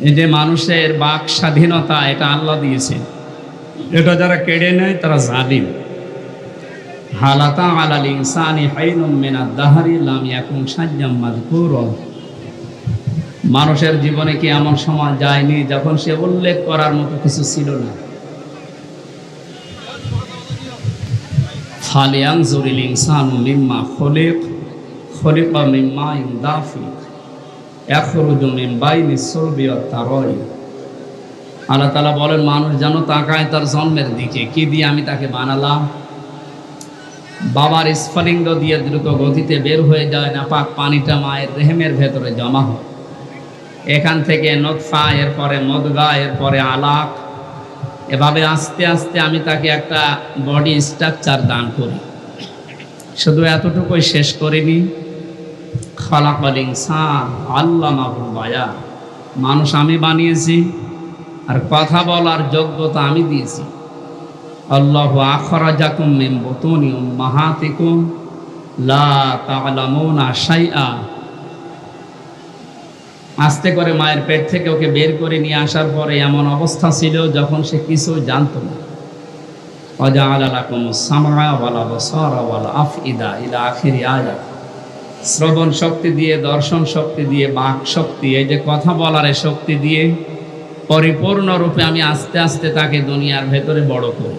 এই যে মানুষের বাক স্বাধীনতা, এটা আল্লাহ দিয়েছে। এটা যারা কেড়ে নেয় তারা জালিম। হালাতা আলাল ইনসানি হাইনুম মিনাদ দাহরি লাম ইয়াকুন সাজ্জাম মাযকুরা। মানুষের জীবনে কি এমন সময় যায়নি যখন সে উল্লেখ করার মতো কিছু ছিল না? ফালিয়ানজুরিল ইনসানু মিম্মা খুলিকা মিন মাইন দাফিক ইয়াখরুজু মিন বাইনিস সুলবি ওয়াত তারাই। আল্লাহ তাআলা বলেন, মানুষ যেন তাকায় তার জন্মের দিকে। কি দিয়ে আমি তাকে বানালাম? বাবার স্ফলিঙ্গ দিয়ে দ্রুত গতিতে বের হয়ে যায় না পাক পানিটা মায়ের রেহেমের ভেতরে জমা হয়। এখান থেকে নতফা, এরপরে মদগা, এরপরে আলাক, এভাবে আস্তে আস্তে আমি তাকে একটা বডি স্ট্রাকচার দান করি। শুধু এতটুকুই শেষ করিনি, খালাকাল ইনসান আল্লামাহুল বায়ান। মানুষ আমি বানিয়েছি, আর কথা বলার যোগ্যতা আমি দিয়েছি। আল্লাহু আখরাজাকুম মিন বুতুনি উম্মাহাতিকুম লা তা'লামুনা শাইআ। আস্তে করে মায়ের পেট থেকে ওকে বের করে নিয়ে আসার পরে এমন অবস্থা ছিল যখন সে কিছু জানতো না। ওয়াজআলা লাকুমুস সামআ ওয়াল আবসারা ওয়াল আফইদা ইলা আখিরি আয়াত। শ্রবণ শক্তি দিয়ে, দর্শন শক্তি দিয়ে, বাক শক্তি, এই যে কথা বলার শক্তি দিয়ে পরিপূর্ণরূপে আমি আস্তে আস্তে তাকে দুনিয়ার ভেতরে বড় করি।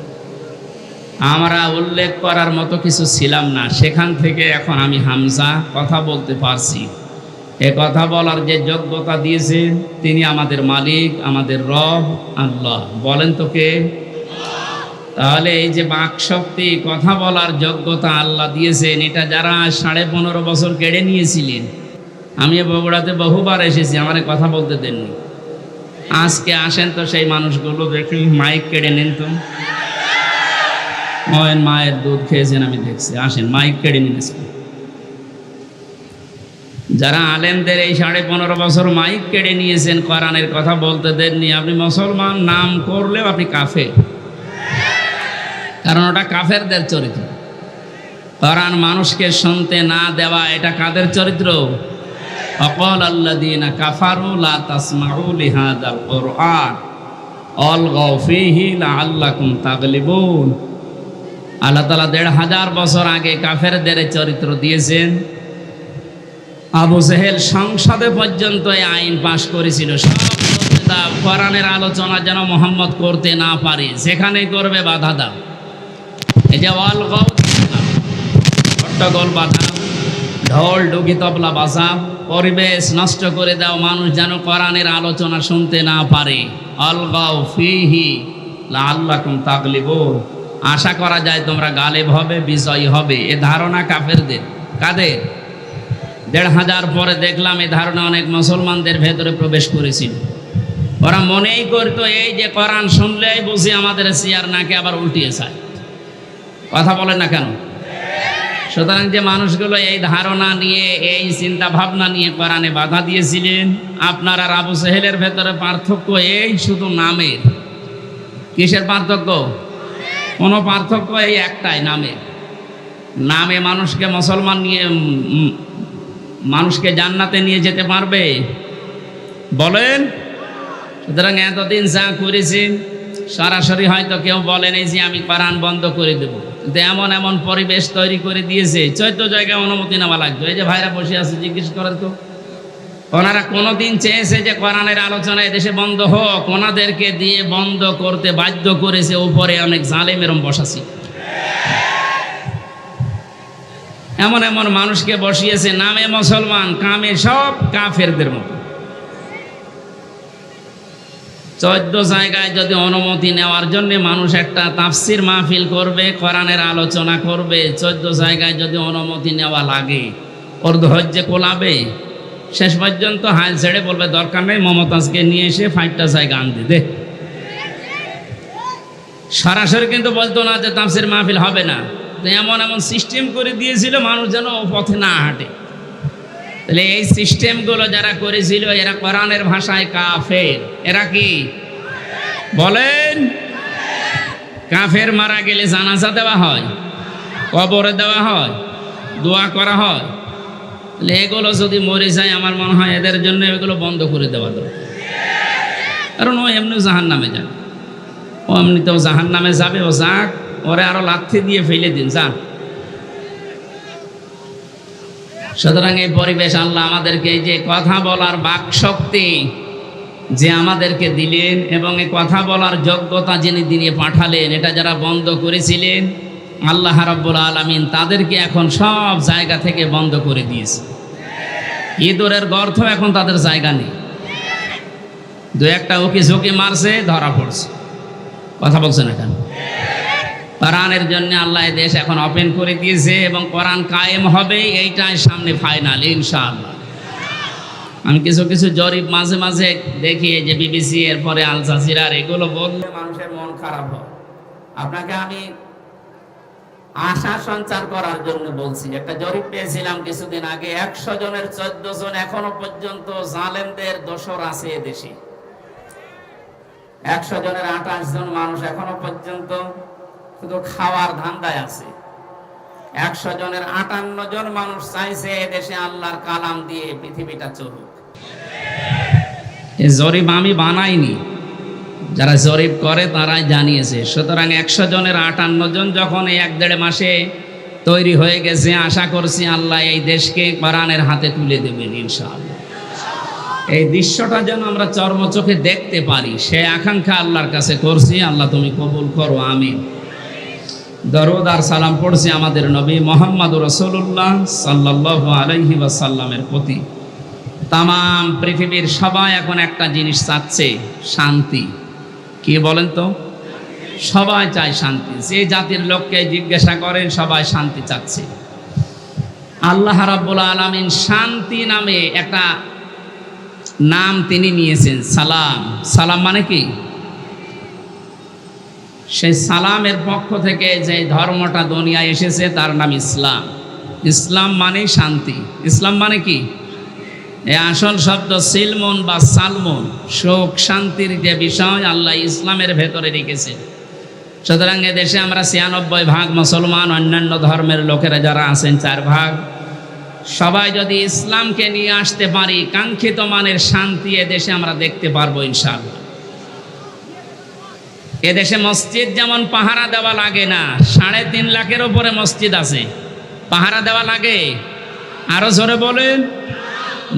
আমরা উল্লেখ করার মতো কিছু ছিলাম না, সেখান থেকে এখন আমি হামজা, কথা বলতে পারছি। এ কথা বলার যে যোগ্যতা দিয়েছেন তিনি আমাদের মালিক, আমাদের রব আল্লাহ। বলেন তো কে? তাহলে এই যে বাক শক্তি, কথা বলার যোগ্যতা আল্লাহ দিয়েছেন, এটা যারা 15.5 বছর কেড়ে নিয়েছিলেন, আমি বগুড়াতে বহুবার এসেছি, আমার কথা বলতে দেননি। আজকে আসেন তো সেই মানুষগুলো দেখি, মাইক কেড়ে নেন তো। মায়ের দুধ খেয়েছেন আমি দেখছি, আসেন মাইক কেড়ে নিয়েছেন। যারা আলেমদের এই 15.5 বছর মাইক কেড়ে নিয়েছেন, কোরআনের কথা বলতে দেননি, আপনি মুসলমান নাম করলেও আপনি কাফের, কারণ ওটা কাফেরদের চরিত্র। কোরআন মানুষকে শুনতে না দেওয়া, এটা কাদের চরিত্র? অকল আল্লাযীনা কাফারু লা তাসমাউ লিহাযাল কুরআন আলগাউ ফীহি লাআল্লাকুম তাগলিবুন। আল্লাহ তাআলা 1500 বছর আগে কাফেরদের চরিত্র দিয়েছেন। আবু জেহেল সংসদে পর্যন্ত এই আইন পাশ করেছিল, সব করতে দাও, কোরআনের আলোচনা যেন মুহাম্মদ করতে না পারে, যেখানে করবে বাধা দাও। এই যে অলগাও, হট্টগোল বাধা, ঢোল ডুগি তবলা বাজা, পরিবেশ নষ্ট করে দাও, মানুষ যেন কোরআনের আলোচনা শুনতে না পারে। অলগাও ফীহি লাআল্লাকুম তাগলিবুন। আশা করা যায় তোমরা গালেব হবে, বিজয়ী হবে, এ ধারণা কাফেরদের। কাদের? 1500 পরে দেখলাম এই ধারণা অনেক মুসলমানদের ভেতরে প্রবেশ করেছিল। ওরা মনেই করতো এই যে কোরআন শুনলেই বুঝি আমাদের চেয়ার নাকে আবার উল্টিয়ে যায়। কথা বলেন না কেন? সুতরাং যে মানুষগুলো এই ধারণা নিয়ে, এই চিন্তা ভাবনা নিয়ে কোরআনে বাধা দিয়েছিলেন, আপনার আর আবু জেহেলের ভেতরে পার্থক্য এই শুধু নামের। কিসের পার্থক্য? কোনো পার্থক্য এই একটাই, নামের। নামে মানুষকে মুসলমান নিয়ে, মানুষকে জান্নাতে নিয়ে যেতে পারবে? বলেন। সুতরাং এতদিন যা করেছি, সরাসরি হয়তো কেউ বলেন এই যে আমি কোরআন বন্ধ করে দেব, কিন্তু এমন এমন পরিবেশ তৈরি করে দিয়েছে, 14 জায়গায় অনুমতি নেওয়া লাগতো। এই যে ভাইরা বসে আছে, জিজ্ঞেস করেন তো, ওনারা কোনোদিন চেয়েছে যে কোরআনের আলোচনা এদেশে বন্ধ হোক? ওনাদেরকে দিয়ে বন্ধ করতে বাধ্য করেছে উপরে অনেক জালেম এরম বসাছি। এমন এমন মানুষকে বসিয়েছে, নামে মুসলমান, কামে সব কাফেরদের মতো। 14 জায়গায় যদি অনুমতি নেওয়ার জন্য মানুষ একটা তাফসির মাহফিল করবে, কোরআনের আলোচনা করবে, 14 জায়গায় যদি অনুমতি নেওয়া লাগে, ওর ধৈর্য কোলাবে? শেষ পর্যন্ত হাল ছেড়ে বলবে দরকার নেই, মমতাজকে নিয়ে এসে 5টা জায়গা আনতে দে। সরাসরি কিন্তু বলতো না যে তাফসির মাহফিল হবে না। এমন এমন সিস্টেম করে দিয়েছিল মানুষ যেন ও পথে না হাঁটে। তাহলে এই সিস্টেমগুলো যারা করেছিল এরা কোরআনের ভাষায় কাফের। এরা কি বলেন? কাফের মারা গেলে জানাজা দেওয়া হয়, কবরে দেওয়া হয়, দোয়া করা হয়। তাহলে এগুলো যদি মরে যায়, আমার মনে হয় এদের জন্য এগুলো বন্ধ করে দেওয়া দরকার। কারণ ও এমনি জাহান নামে যাবে, ও এমনিতেও জাহান নামে যাবে, ও যাক, ওরে আরো লাথি দিয়ে ফেলে দিন যান। সুতরাং এই পরিবেশ আল্লাহ আমাদেরকে এই যে কথা বলার বাক শক্তি যে আমাদেরকে দিলেন এবং এই কথা বলার যোগ্যতা যিনি দিয়ে পাঠালেন, এটা যারা বন্ধ করেছিলেন আল্লাহ রাব্বুল আলামিন তাদেরকে এখন সব জায়গা থেকে বন্ধ করে দিয়েছে। ইঁদুরের গর্ত এখন তাদের জায়গা নেই। দু একটা উকি ঝুঁকি মারছে, ধরা পড়ছে। কথা বলছেন এখন কোরআনের জন্য আল্লাহ এই দেশ এখন ওপেন করে দিয়েছে এবং কোরআন কায়েম হবে, এইটাই সামনে ফাইনাল ইনশাআল্লাহ। আমি কিছু কিছু জরিপ মাঝে মাঝে দেখি যে বিবিসি এরপরে আল জাজিরার এগুলো বললে মানুষের মন খারাপ হয়। আপনাকে আমি আশা সঞ্চার করার জন্য বলছি। একটা জরিপ পেয়েছিলাম কিছুদিন আগে, 100 জনের 14 জন এখনো পর্যন্ত জালেমদের দোসর আছে এদেশে। 100 জনের 28 জন মানুষ এখনো পর্যন্ত শুধু খাওয়ার ধান্দায় আছে। 100 জনের 58 জন মানুষ চাইছে এদেশে আল্লাহর কালাম দিয়ে পৃথিবীটা চলুক। এই জরিপ আমি বানাইনি, যারা জরিপ করে তারাই জানিয়েছে। সুতরাং 100 জনের 58 জন যখন এই 1-1.5 মাসে তৈরি হয়ে গেছে, আশা করছি আল্লাহ এই দেশকে কোরআনের হাতে তুলে দেবেন ইনশাআল্লাহ। এই দৃশ্যটা যেন আমরা চর্মচোখে দেখতে পারি, সে আকাঙ্ক্ষা আল্লাহর কাছে করছি। আল্লাহ তুমি কবুল করো, আমিন। দরুদ আর সালাম পড়ছি আমাদের নবী মুহাম্মদুর রাসূলুল্লাহ সাল্লাল্লাহু আলাইহি ওয়াসাল্লামের প্রতি। তাম পৃথিবীর সবাই এখন একটা জিনিস চাচ্ছে, শান্তি। কি বলেন তো? সবাই চায় শান্তি। যে জাতির লোককে জিজ্ঞাসা করেন সবাই শান্তি চাচ্ছে। আল্লাহ রাব্বুল আলামিন শান্তি নামে একটা নাম তিনি নিয়েছেন, সালাম। সালাম মানে কি? সেই সালামের পক্ষ থেকে যে ধর্মটা দুনিয়ায় এসেছে তার নাম ইসলাম। ইসলাম মানে শান্তি। ইসলাম মানে কি? এই আসল শব্দ সিলমন বা সালমন, সুখ শান্তির যে বিষয় আল্লাহ ইসলামের ভেতরে রেখেছে। সুতরাং এদেশে আমরা 96 ভাগ মুসলমান, অন্যান্য ধর্মের লোকেরা যারা আছেন 4 ভাগ। সবাই যদি ইসলামকে নিয়ে আসতে পারি, কাঙ্ক্ষিত মানের শান্তি এদেশে আমরা দেখতে পারবো ইনশাআল্লাহ। এদেশে মসজিদ যেমন পাহারা দেওয়া লাগে না, 3.5 লাখের উপরে মসজিদ আছে, পাহারা দেওয়া লাগে? আরো জোরে বলেন।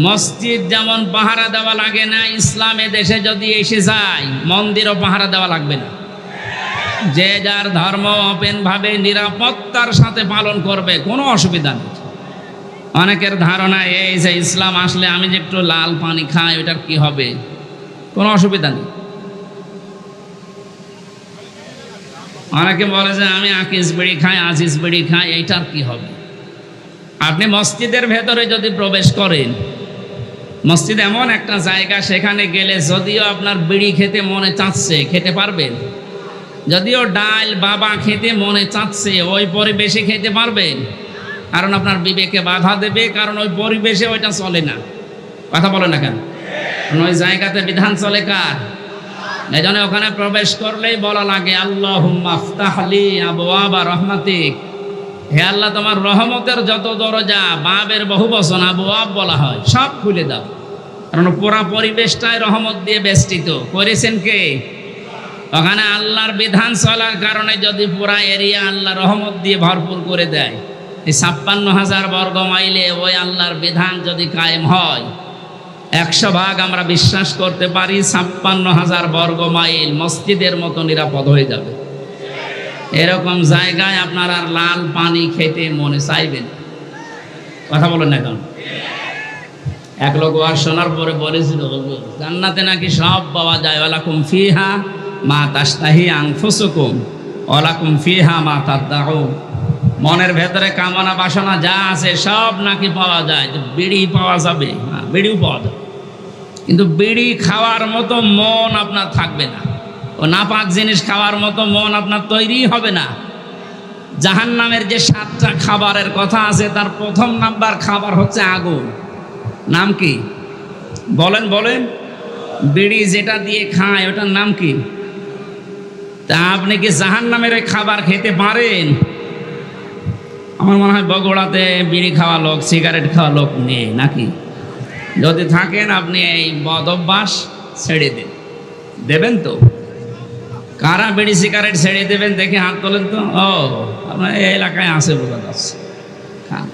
মসজিদ যেমন পাহারা দেওয়া লাগে না, ইসলাম এদেশে যদি এসে যায় মন্দিরও পাহারা দেওয়া লাগবে না। যে যার ধর্ম ওপেন ভাবে নিরাপত্তার সাথে পালন করবে, কোনো অসুবিধা নেই। অনেকের ধারণা এই যে ইসলাম আসলে আমি যে একটু লাল পানি খাই ওটার কি হবে, কোনো অসুবিধা নেই। অনেকে বলে যে আমি আকিস বিড়ি খাই, আজিজ বিড়ি খাই, এইটার কি হবে? আপনি মসজিদের ভেতরে যদি প্রবেশ করেন, মসজিদ এমন একটা জায়গা, সেখানে গেলে যদিও আপনার বিড়ি খেতে মনে চাচ্ছে খেতে পারবেন, যদিও ডাল বাবা খেতে মনে চাচ্ছে ওই পরিবেশে খেতে পারবেন, কারণ আপনার বিবেকে বাধা দেবে, কারণ ওই পরিবেশে ওইটা চলে না। কথা বলে না কেন? ওই জায়গাতে বিধান চলে কার? এই জন্য ওখানে প্রবেশ করলেই বলা লাগে আল্লাহুম্মা আফতাহ লি আবওয়াবা রাহমাতিক, হে আল্লাহ তোমার রহমতের যত দরজা, বাবের বহুবচন আবওয়াব বলা হয়, সব খুলে দাও। কারণ পুরা পরিবেশটাই রহমত দিয়ে বেষ্টিত। করেছেন কে? ওখানে আল্লাহর বিধান চলার কারণে যদি পুরা এরিয়া আল্লাহ রহমত দিয়ে ভরপুর করে দেয়, এই 56,000 বর্গ মাইলে ওই আল্লাহর বিধান যদি কায়েম হয়, 100 ভাগ আমরা বিশ্বাস করতে পারি 56,000 বর্গ মাইল মসজিদের মতো নিরাপদ হয়ে যাবে। এরকম জায়গায় আপনার আর লাল পানি খেতে মনে চাইবেন। কথা বলেন না এখন? এক লোক ওয়াজ শোনার পরে বলেছিল জান্নাতে নাকি সব পাওয়া যায়, ওয়ালাকুম ফিহা মা তাশতাহি আনফুসুকুম ওয়ালাকুম ফিহা মা তাদউন। মনের ভেতরে কামনা বাসনা যা আছে সব নাকি পাওয়া যায়। বিড়ি পাওয়া যাবে, বিড়িও পাওয়া যাবে, কিন্তু বিড়ি খাওয়ার মতো মন আপনার থাকবে না। ও নাপাক জিনিস খাওয়ার মতো মন আপনার তৈরি হবে না। জাহান্নামের যে 7টা খাবারের কথা আছে, তার প্রথম নাম্বার খাবার হচ্ছে আগুন। নাম কি? বলেন বলেন। বিড়ি যেটা দিয়ে খায় ওটার নাম কি? তা আপনি কি জাহান্নামের ওই খাবার খেতে পারেন? আমার মনে হয় বগুড়াতে বিড়ি খাওয়া লোক, সিগারেট খাওয়া লোক নেই নাকি? যদি থাকেন আপনি এই বদ অভ্যাস ছেড়ে দিন। দেবেন তো? কারা বিড়ি সিগারেট ছেড়ে দেবেন দেখে হাত তোলেন তো। ও, আপনার এই এলাকায় আছে বোঝা যাচ্ছে। খান,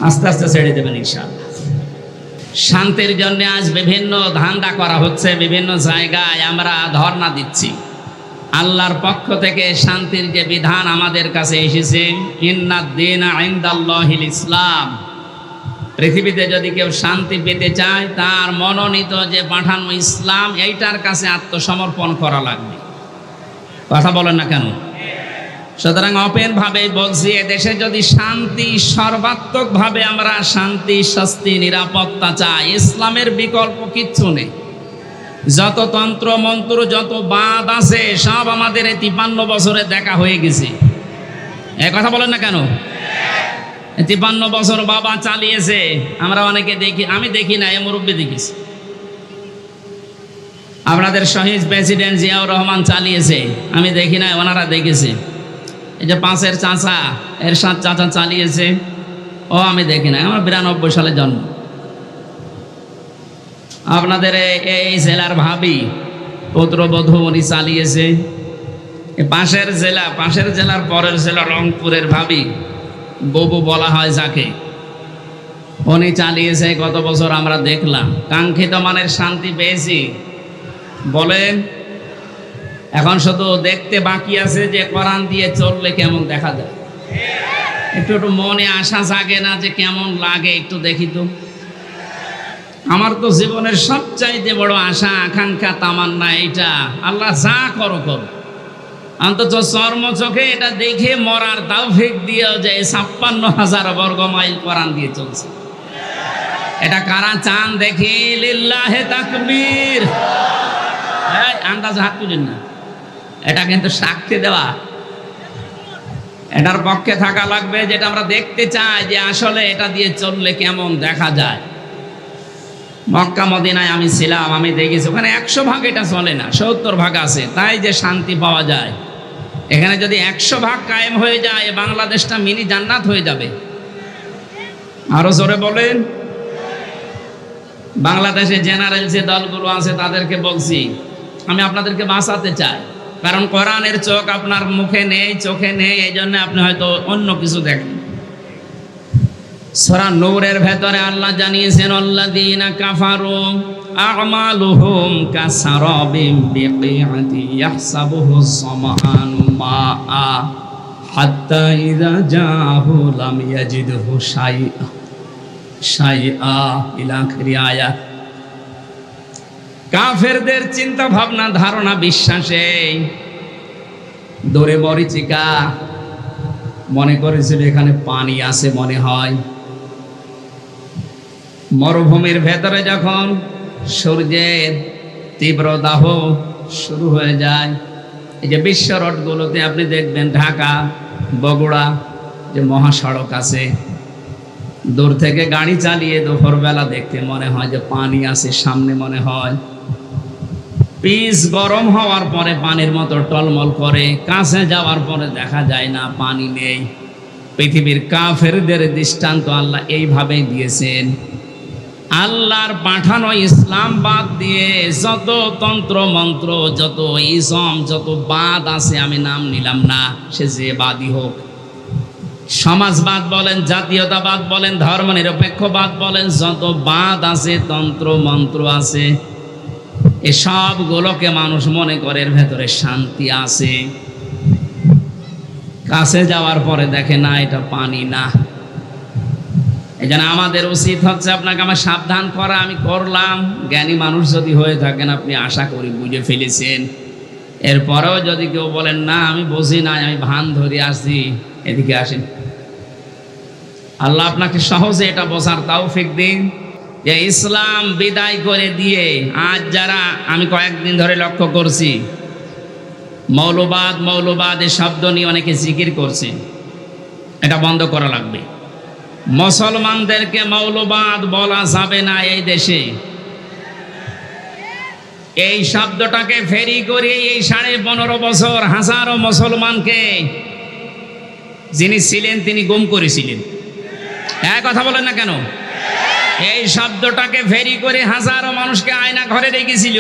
আস্তে আস্তে ছেড়ে দেবেন ইনশাআল্লাহ। শান্তির জন্য আজ বিভিন্ন ধান্দা করা হচ্ছে, বিভিন্ন জায়গায় আমরা ধর্ণা দিচ্ছি। আল্লাহর পক্ষ থেকে শান্তির যে বিধান আমাদের কাছে এসেছে, ইন্নাদ-দীনা ইনদাল্লাহিল ইসলাম, পৃথিবীতে যদি কেউ শান্তি পেতে চায় তার মনোনীত যে পাঠানো ইসলাম, এইটার কাছে আত্মসমর্পণ করা লাগবে। কথা বলেন না কেন? সুতরাং ওপেন ভাবে বলছি, এদেশে যদি শান্তি, সর্বাত্মকভাবে আমরা শান্তি, স্বস্তি, নিরাপত্তা চাই, ইসলামের বিকল্প কিচ্ছু নেই। যত তন্ত্র মন্ত্র, যত বাদ আছে সব আমাদের এই 53 বছরে দেখা হয়ে গেছে। এ কথা বলেন না কেন? 53 বছর বাবা চালিয়েছে, আমরা অনেকে দেখি, আমি দেখি না, এ মুরব্বী দেখিস। আপনাদের শহীদ প্রেসিডেন্ট জিয়াউর রহমান চালিয়েছে, আমি দেখি না, ওনারা দেখেছে। এই যে পাঁচের চাচা এরশাদ চাচা চালিয়েছে, ও আমি দেখি না, আমার 92 সালে জন্ম। আপনাদের এই জেলার ভাবি পুত্রবধূ উনি চালিয়েছে। পাশের জেলার পরের জেলা রংপুরের ভাবি, ববু বলা হয় যাকে, উনি চালিয়েছে। কত বছর আমরা দেখলাম, কাঙ্ক্ষিত মানের শান্তি পেয়েছি বলেন। এখন শুধু দেখতে বাকি আছে যে কোরআন দিয়ে চললে কেমন দেখা যায়। একটু একটু মনে আশা জাগে না যে কেমন লাগে, একটু দেখি তো। আমার তো জীবনের সবচাইতে বড় আশা, আকাঙ্ক্ষা, তামান্না এইটা, আল্লাহ যা করো করো, অন্তত চর্ম চোখে এটা দেখে মরার তৌফিক দিয়েও যে 56,000 বর্গ মাইল কোরআন দিয়ে চলছে। এটা কারা চান দেখি? লিল্লাহে তাকবীর। আন্দাজ হাত তুলেন না, এটা কিন্তু সাক্ষী দেওয়া। এটার পক্ষে থাকা লাগবে, যেটা আমরা দেখতে চাই যে আসলে এটা দিয়ে চললে কেমন দেখা যায়। মক্কা মদিনায় আমি ছিলাম, আমি দেখেছি ওখানে 100 ভাগ এটা চলে না, 70 ভাগ আছে, তাই যে শান্তি পাওয়া যায়। এখানে যদি 100 ভাগ কায়েম হয়ে যায়, বাংলাদেশটা মিনি জান্নাত হয়ে যাবে। আরো জোরে বলেন। বাংলাদেশে জেনারেল যে দলগুলো আছে তাদেরকে বলছি, আমি আপনাদেরকে বাঁচাতে চাই, কারণ কোরআনের চোখ আপনার মুখে নেই, চোখে নেই, এই জন্য আপনি হয়তো অন্য কিছু দেখেন। সূরা নূরের ভেতরে আল্লাহ জানিয়েছেন, আল্লাযীনা কাফারু আ'মালুহুম কাসারাবিম বিকিআতি ইয়াহসাবুহু যামআনু মাআ হাত্তা ইযা জাআহু লাম ইয়াজিদহু শাইআ ইলা আখিরি আয়াত। কাফেরদের চিন্তা ভাবনা, ধারণা, বিশ্বাসে দৌড়ে মরিচিকা মনে করেছিল এখানে পানি আছে মনে হয়। মরুভূমির ভেতরে যখন সূর্যের তীব্র দাহ শুরু হয়ে যায়, এই যে বিশ্ব রোডগুলোতে আপনি দেখবেন, ঢাকা বগুড়া যে মহাসড়ক আছে, দূর থেকে গাড়ি চালিয়ে দুপুরবেলা দেখতে মনে হয় যে পানি আছে সামনে, মনে হয় পিচ গরম হওয়ার পরে পানির মতো টলমল করে, কাছে যাওয়ার পরে দেখা যায় না, পানি নেই। পৃথিবীর কাফেরদের দৃষ্টান্ত আল্লাহ এইভাবেই দিয়েছেন। আল্লাহর পাঠানো ইসলাম বাদ দিয়ে যত তন্ত্র মন্ত্র, যত ইসম, যত বাদ আছে, আমি নাম নিলাম না, সে যে বাদই হোক, সমাজবাদ বলেন, জাতীয়তাবাদ বলেন, ধর্মনিরপেক্ষবাদ বলেন, যত বাদ আছে, তন্ত্র মন্ত্র আছে, এসবগুলোকে মানুষ মনে করে এর ভেতরে শান্তি আছে। কাছে যাওয়ার পরে দেখে না, এটা পানি না। এই জন্য আমাদের উচিত হচ্ছে আপনাকে আমার সাবধান করা। আমি করলাম, জ্ঞানী মানুষ যদি হয়ে থাকেন আপনি আশা করি বুঝে ফেলেছেন। এরপরেও যদি কেউ বলেন না আমি বুঝি নাই, আমি ভান ধরে আসছি, এদিকে আসেন। আল্লাহ আপনাকে সহজে এটা বোঝার তৌফিক দিন যে ইসলাম বিদায় করে দিয়ে আজ যারা, আমি কয়েকদিন ধরে লক্ষ্য করছি, মৌলবাদ এই শব্দ নিয়ে অনেকে জিকির করছে, এটা বন্ধ করা লাগবে। মুসলমানদেরকে মৌলবাদ বলা যাবে না এই দেশে। এই শব্দটাকে ফেরি করে এই 15.5 বছর হাজারো মুসলমানকে যিনি ছিলেন তিনি গুম করেছিলেন। কথা বলেন না কেন? এই শব্দটাকে ফেরি করে হাজারো মানুষকে আয়না ঘরে রেখেছিল।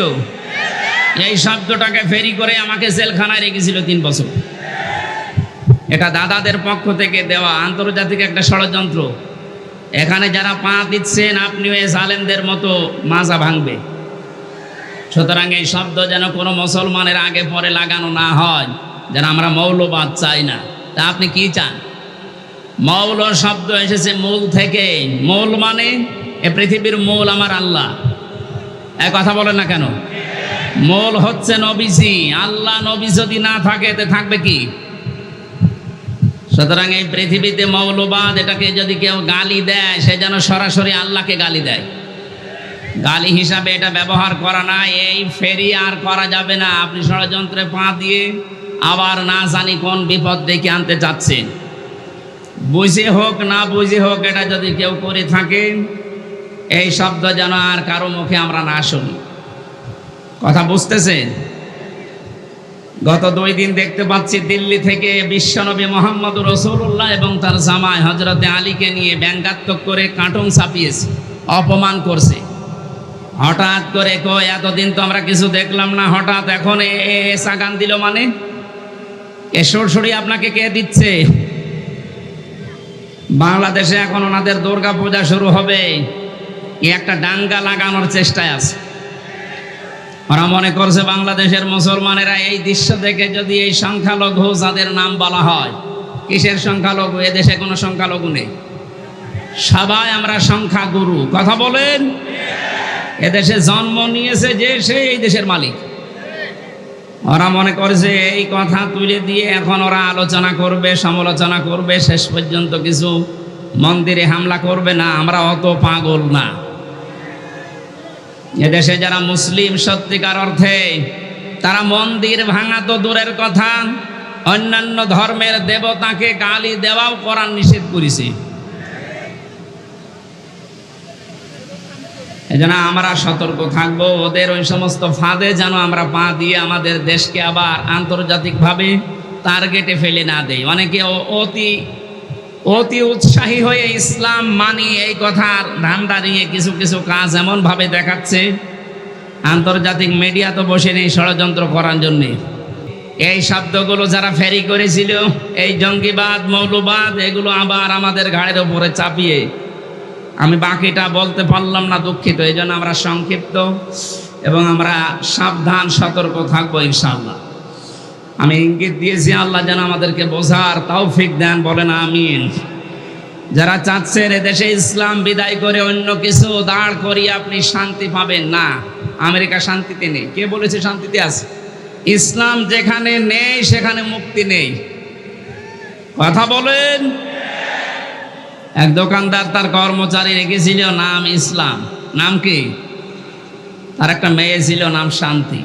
এই শব্দটাকে ফেরি করে আমাকে জেলখানায় রেখেছিল 3 বছর। এটা দাদাদের পক্ষ থেকে দেওয়া আন্তর্জাতিক একটা ষড়যন্ত্র। এখানে যারা পা দিচ্ছেন আপনিও এই জালেমদের মতো মাজা ভাঙবে। সুতরাং এই শব্দ যেন কোনো মুসলমানের আগে পরে লাগানো না হয়, যেন আমরা মৌলবাদ চাই না। তা আপনি কি চান? মৌল শব্দ এসেছে মূল থেকে। মূল মানে এ পৃথিবীর মূল আমার আল্লাহ। এক কথা বলেন না কেন? মূল হচ্ছে নবীজি। আল্লাহ নবী যদি না থাকে তে থাকবে কি? সুতরাং এই পৃথিবীতে মৌলবাদ এটাকে যদি কেউ গালি দেয়, সে যেন সরাসরি আল্লাহকে গালি দেয়। গালি হিসাবে এটা ব্যবহার করা না। এই ফেরি আর করা যাবে না। আপনি ষড়যন্ত্রে পা দিয়ে আবার না জানি কোন বিপদ ডেকে আনতে চাচ্ছেন। বুঝে হোক না বুঝে হোক, এটা যদি কেউ করে থাকে, এই শব্দ যেন আর কারো মুখে আমরা না শুনি। কথা বুঝতেছেন? গত 2 দিন দেখতে পাচ্ছি দিল্লি থেকে বিশ্বনবী মোহাম্মদ রাসূলুল্লাহ এবং তার জামাই হযরতে আলীকে নিয়ে ব্যঙ্গাত্মক করে কার্টুন ছাপিয়েছে, অপমান করছে। হঠাৎ করে কয় এতদিন তো আমরা কিছু দেখলাম না, হঠাৎ এখন সাগান দিল মানে? এ সরসরি আপনাকে কে দিচ্ছে? বাংলাদেশে এখন ওনাদের দুর্গা পূজা শুরু হবে, একটা দাঙ্গা লাগানোর চেষ্টায় আছে। ওরা মনে করছে বাংলাদেশের মুসলমানেরা এই দৃশ্য দেখে যদি এই সংখ্যালঘু যাদের নাম বলা হয়, কিসের সংখ্যালঘু? এদেশে কোনো সংখ্যালঘু নেই, সবাই আমরা সংখ্যাগুরু। কথা বলেন? এদেশে জন্ম নিয়েছে যে সে এই দেশের মালিক। ওরা মনে করছে এই কথা তুলে দিয়ে এখন ওরা আলোচনা করবে, সমালোচনা করবে, শেষ পর্যন্ত কিছু মন্দিরে হামলা করবে। না, আমরা অত পাগল না। এদেশে যারা মুসলিম সত্যিকার অর্থে, তারা মন্দির ভাঙা তো দূরের কথা, অন্যান্য ধর্মের দেবতাকে গালি দেওয়াও কোরআন নিষেধ করেছে। এজন্য আমরা সতর্ক থাকবো, ওদের ওই সমস্ত ফাঁদে যেন আমরা পা দিয়ে আমাদের দেশকে আবার আন্তর্জাতিকভাবে টার্গেটে ফেলে না দেয়। অনেকে অতি উৎসাহী হয়ে ইসলাম মানি এই কথার ধান্দা নিয়ে কিছু কিছু কাজ এমনভাবে দেখাচ্ছে, আন্তর্জাতিক মিডিয়া তো বসে নেই ষড়যন্ত্র করার জন্যে। এই শব্দগুলো যারা ফেরি করেছিল, এই জঙ্গিবাদ, মৌলবাদ, এগুলো আবার আমাদের ঘাড়ের উপরে চাপিয়ে, আমি বাকিটা বলতে পারলাম না, দুঃখিত। এই জন্য আমরা সংক্ষিপ্ত এবং আমরা সাবধান সতর্ক থাকবো ইনশাআল্লাহ। আমি ইঙ্গিত দিয়েছি, আল্লাহ যেন আমাদেরকে বোঝার তৌফিক দেন, বলেন আমিন। যারা চাচ্ছেন এদেশে ইসলাম বিদায় করে অন্য কিছু দাঁড় করিয়ে আপনি শান্তি পাবেন না, আমেরিকা শান্তিতে নেই। কে বলেছে শান্তিতে আছে? ইসলাম যেখানে নেই সেখানে মুক্তি নেই। কথা বলেন? এক দোকানদার তার কর্মচারী রেখেছিল নাম ইসলাম। নাম কি? তার একটা মেয়ে ছিল নাম শান্তি।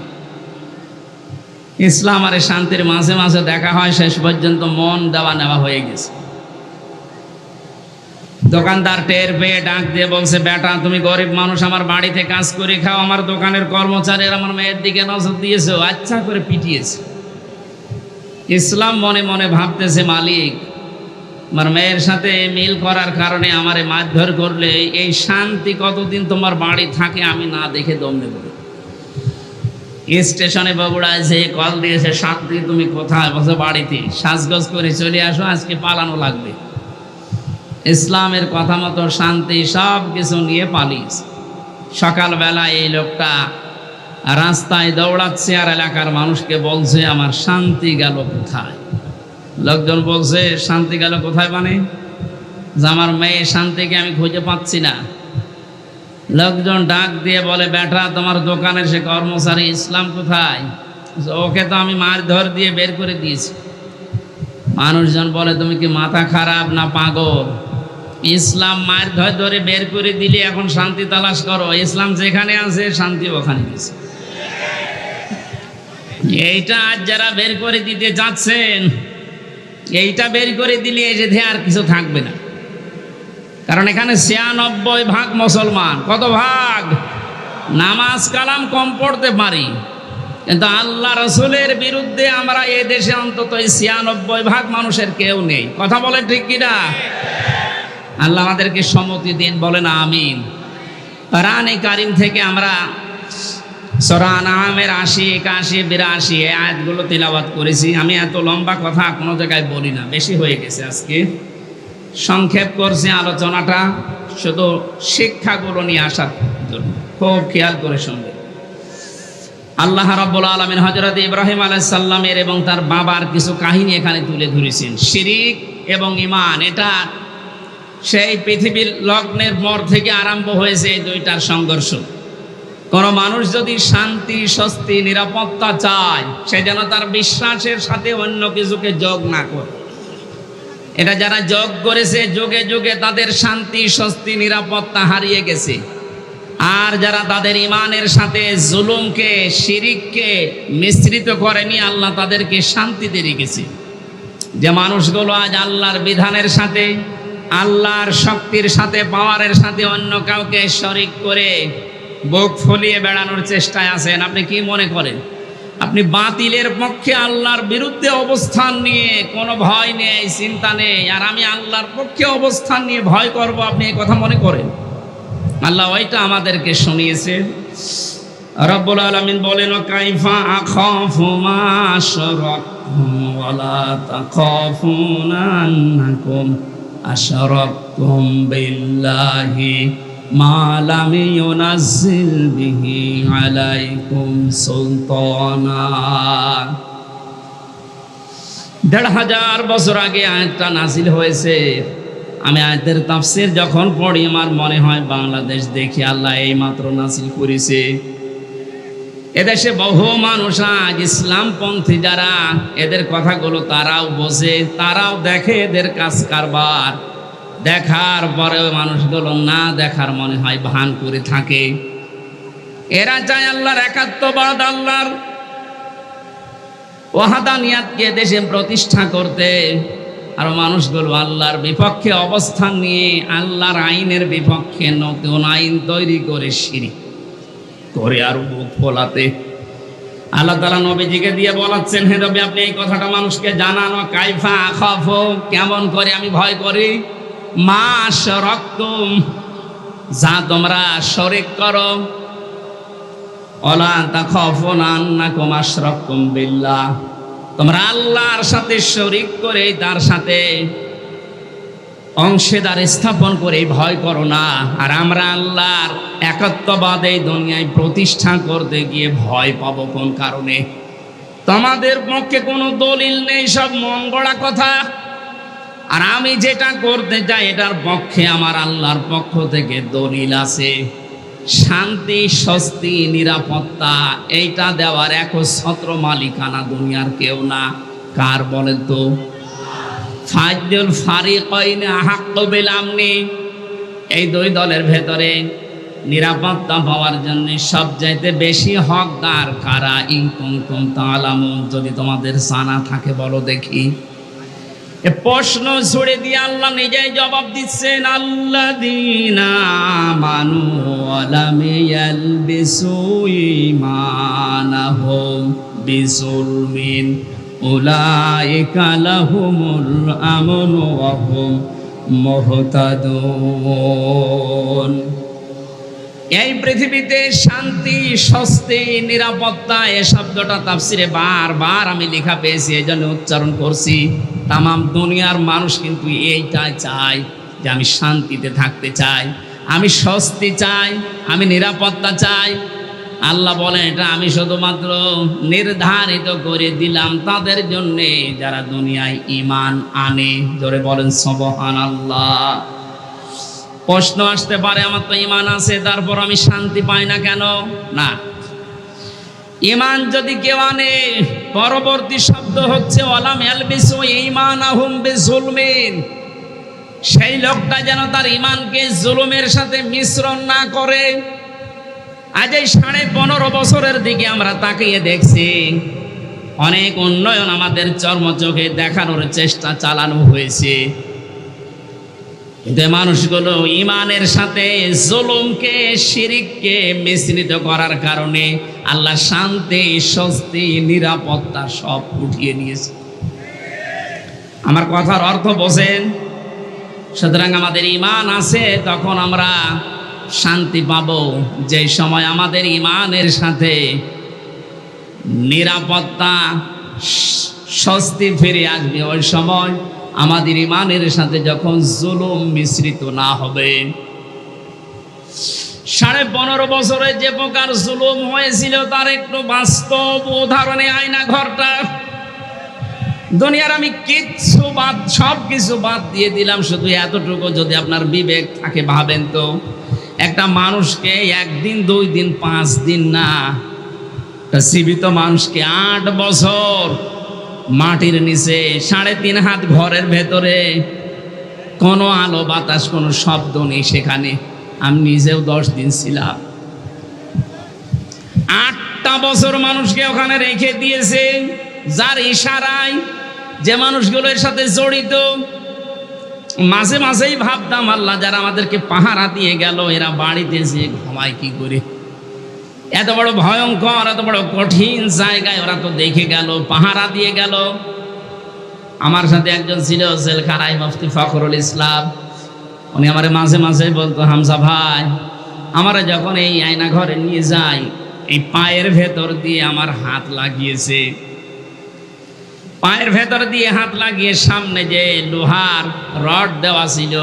ইসলাম আর শান্তির মাঝে মাঝে দেখা হয়, শেষ পর্যন্ত মন দেওয়া নেওয়া হয়ে গেছে। দোকানদার টের পেয়ে ডাক দিয়ে বলছে, বেটা তুমি গরিব মানুষ, আমার বাড়িতে কাজ করে খাও, আমার দোকানের কর্মচারী আমার মেয়ের দিকে নজর দিয়েছো, আচ্ছা করে পিটিয়েছে। ইসলাম মনে মনে ভাবতেছে, মালিক আমার মেয়ের সাথে মিল করার কারণে আমারে মারধর করলে এই শান্তি কতদিন তোমার বাড়ি থাকে আমি না দেখে দম নেব। স্টেশনে বগুড়ায় যে কল দিয়েছে, শান্তি তুমি কোথায়? বলছে বাড়িতে। সাজগোজ করে চলে আসো, আজকে পালানো লাগবে। ইসলামের কথা মতো শান্তি সব কিছু নিয়ে পালিয়েছে। সকালবেলা এই লোকটা রাস্তায় দৌড়াচ্ছে আর এলাকার মানুষকে বলছে, আমার শান্তি গেল কোথায়? লোকজন বলছে, শান্তি গেল কোথায় মানে? যে আমার মেয়ে শান্তিকে আমি খুঁজে পাচ্ছি না। লোকজন ডাক দিয়ে বলে, বেটা তোমার দোকানের সে কর্মচারী ইসলাম কোথায়? ওকে তো আমি মারধর দিয়ে বের করে দিয়েছি। মানুষজন বলে, তুমি কি মাথা খারাপ না পাগল? ইসলাম মারধর ধরে বের করে দিলে এখন শান্তি তালাশ করো? ইসলাম যেখানে আছে শান্তি ওখানে গেছে। এইটা আজ যারা বের করে দিতে যাচ্ছেন, এইটা বের করে দিলে এসে আর কিছু থাকবে না। কারণ এখানে ৯৬% মুসলমান। কত ভাগ? নামাজ কালাম কম পড়তে পারি, কিন্তু আল্লাহ রসুলের বিরুদ্ধে আমরা এ দেশে অন্তত ৯৬% মানুষের কেউ নেই। কথা বলে ঠিক কিনা? আল্লাহ আমাদেরকে সম্মতি দিন, বলেন আমিন। কোরআনে কারীম থেকে আমরা সূরা আনআমের ৮০, ৮১, ৮২ এই আয়াতগুলো তিলাওয়াত করেছি। আমি এত লম্বা কথা কোনো জায়গায় বলি না, বেশি হয়ে গেছে আজকে। সংক্ষেপ করছি আলোচনাটা শুধু শিক্ষাগুলো নিয়ে আসার জন্য, খুব খেয়াল করে শুনবেন। আল্লাহ রাব্বুল আলামিন হযরত ইব্রাহিম আলাইহিস সালামের এবং তার বাবার কিছু কাহিনী এখানে তুলে ধরেছেন। শিরিক এবং ঈমান, এটা সেই পৃথিবীর লগ্নের পর থেকে আরম্ভ হয়েছে এই দুইটার সংঘর্ষ। কোন মানুষ যদি শান্তি, স্বস্তি, নিরাপত্তা চায়, সে যেন তার বিশ্বাসের সাথে অন্য কিছুকে যোগ না করে। এটা যারা যোগ করেছে, যুগে যুগে তাদের শান্তি, স্বস্তি, নিরাপত্তা হারিয়ে গেছে। আর যারা তাদের ঈমানের সাথে জুলুমকে, শিরিককে মিশ্রিত করেনি, আল্লাহ তাদেরকে শান্তিতে রেখেছে। যে মানুষগুলো আজ আল্লাহর বিধানের সাথে, আল্লাহর শক্তির সাথে, পাওয়ারের সাথে অন্য কাউকে শরিক করে বুক ফুলিয়ে বেড়ানোর চেষ্টায় আছেন, আপনি কি মনে করেন? আপনি বাতিলের পক্ষে, আল্লাহর বিরুদ্ধে অবস্থান নিয়ে কোনো ভয় নেই, চিন্তা নেই, আর আমি আল্লাহর পক্ষে অবস্থান নিয়ে ভয় করব, আপনি এই কথা মনে করেন? আল্লাহ ওইটা আমাদেরকে শুনিয়েছে। রব্বুল আলামিন বলেন, কাইফা আখাফু মা আশরাকতুম ওয়ালা তাখাফুনা আন্নাকুম আশরাকতুম বিল্লাহি মা লাম ইউনাজ্জিল বিহি আলাইকুম সুলতানা। ১৫০০ বছর আগে আয়াতটা নাযিল হয়েছে। আমি আয়াতের তাফসীর যখন পড়ি, আমার মনে হয় বাংলাদেশ দেখি আল্লাহ এই মাত্র নাযিল করেছে। এদেশে বহু মানুষ আজ ইসলামপন্থী যারা, এদের কথাগুলো তারাও বোঝে, তারাও দেখে এদের কাজ কারবার। দেখার পরেও মানুষগুলো না দেখার মনে হয় ভান করে থাকে। এরা চায় আল্লাহর একাত্মবাদ, আল্লাহর ওয়াহাদানিয়াতকে দেশে প্রতিষ্ঠা করতে। আর মানুষগুলো আল্লাহর বিপক্ষে অবস্থান নিয়ে, আল্লাহর আইনের বিপক্ষে নতুন আইন তৈরি করে শিরিক করে আর বুক ফোলাতে। আল্লাহ তাআলা নবীজিকে দিয়ে বলাচ্ছেন, হে নবী, আপনি এই কথাটা মানুষকে জানানো। কাইফা আখাফু, কেমন করে আমি ভয় করি, মা আশরাকতুম, যা তোমরা শরিক করো, ওয়ালা তাখাফুনা আন্নাকুম আশরাকতুম বিল্লাহ, তোমরা আল্লাহর সাথে শরিক করে, তার সাথে অংশীদার স্থাপন করে ভয় করো না। আর আমরা আল্লাহর একাত্মবাদ এই দুনিয়ায় প্রতিষ্ঠা করতে গিয়ে ভয় পাবো কোন কারণে? তোমাদের পক্ষে কোনো দলিল নেই, সব মন গড়া কথা। আর আমি যেটা করতে চাই এটার পক্ষে আমার আল্লাহর পক্ষ থেকে দলিল আছে। শান্তি, স্বস্তি, নিরাপত্তা এইটা দেওয়ার একচ্ছত্র মালিকানা দুনিয়ার কেউ না। কার বলেন তো? ফাজলুল ফারিকাইন আহাক্কু বিল আমনি, এই দুই দলের ভেতরে নিরাপত্তা পাওয়ার জন্য সবচাইতে বেশি হকদার কারা? ইন কুনতুম তা'লামুন, যদি তোমাদের জানা থাকে বলো দেখি। এ প্রশ্ন ছুড়ে দিয়ে আল্লাহ নিজেই জবাব দিচ্ছেন, আল্লাযীনা আমানু ওয়া লাম ইয়ালবিসু ঈমানাহুম বিযুলমিন উলাইকা লাহুমুল আমনু ওয়া হুম মুহতাদুন। এই পৃথিবীতে শান্তি, স্বস্তি, নিরাপত্তা, এ শব্দটা তাফসিরে বারবার আমি লেখা পেয়েছি, এই জন্য উচ্চারণ করছি। তামাম দুনিয়ার মানুষ কিন্তু এইটাই চায় যে আমি শান্তিতে থাকতে চাই, আমি স্বস্তি চাই, আমি নিরাপত্তা চাই। আল্লাহ বলেন, এটা আমি শুধুমাত্র নির্ধারিত করে দিলাম তাদের জন্যে যারা দুনিয়ায় ঈমান আনে। জোরে বলেন সুবহানাল্লাহ। প্রশ্ন আসতে পারে, আমার তো ঈমান আছে, তারপর আমি শান্তি পাই না কেন? না, ঈমান যদি কেউ আনে, পরবর্তী শব্দ হচ্ছে ওয়ালাম ইয়ালবিসু ঈমানাহুম বিযুলমিন, সেই লোকটা যেন তার ঈমানকে জুলুমের সাথে মিশ্রণ না করে। আজ এই 15.5 বছরের দিকে আমরা তাকিয়ে দেখছি, অনেক উন্নয়ন আমাদের চর্মচোখে দেখানোর চেষ্টা চালানো হয়েছে, কিন্তু মানুষগুলো ঈমানের সাথে জুলুমকে, শিরিককে মিশ্রিত করার কারণে আল্লাহ শান্তি, স্বস্তি, নিরাপত্তা সব উঠিয়ে নিয়েছে। আমার কথার অর্থ বোঝেন? সুতরাং আমাদের ঈমান আছে, তখন আমরা শান্তি পাবো যে সময় আমাদের ঈমানের সাথে নিরাপত্তা স্বস্তি ফিরে আসবে। ওই সময় আমাদের ঈমানের সাথে যখন জুলুম মিশ্রিত না হবে। 15.5 বছরে যে প্রকার জুলুম হয়েছিল তার একটু বাস্তব উদাহরণে আয়না ঘরটা। দুনিয়ার আমি সব কিছু বাদ দিয়ে দিলাম, শুধু এতটুকু যদি আপনার বিবেক থাকে ভাবেন তো, একটা মানুষকে 1 দিন 2 দিন 5 দিন না, একটা জীবিত মানুষকে 8 বছর মাটির নিচে 3.5 হাত ঘরের ভেতরে, কোনো আলো বাতাস কোনো শব্দ নেই সেখানে। আমি নিজেও 10 দিন ছিলাম। 8টা বছর মানুষকে ওখানে রেখে দিয়েছে, যার ইশারায় যে মানুষগুলো এর সাথে জড়িত। মাঝে মাঝেই ভাবতাম, আল্লাহ যারা আমাদেরকে পাহারা দিয়ে গেল এরা বাড়িতে যে ঘুমায় কি করে? এত বড় ভয়ঙ্কর, এত বড় কঠিন জায়গায় ওরা তো দেখে গেল, পাহারা দিয়ে গেল। আমার সাথে একজন ছিল জেলখানায়, মুফতি ফখরুল ইসলাম। উনি আমার মাঝে মাঝে বলতো, হামজা ভাই, আমারা যখন এই আয়না ঘরে নিয়ে যাই, এই পায়ের ভেতর দিয়ে আমার হাত লাগিয়েছে। পায়ের ভেতর দিয়ে হাত লাগিয়ে সামনে যে লোহার রড দেওয়া ছিল,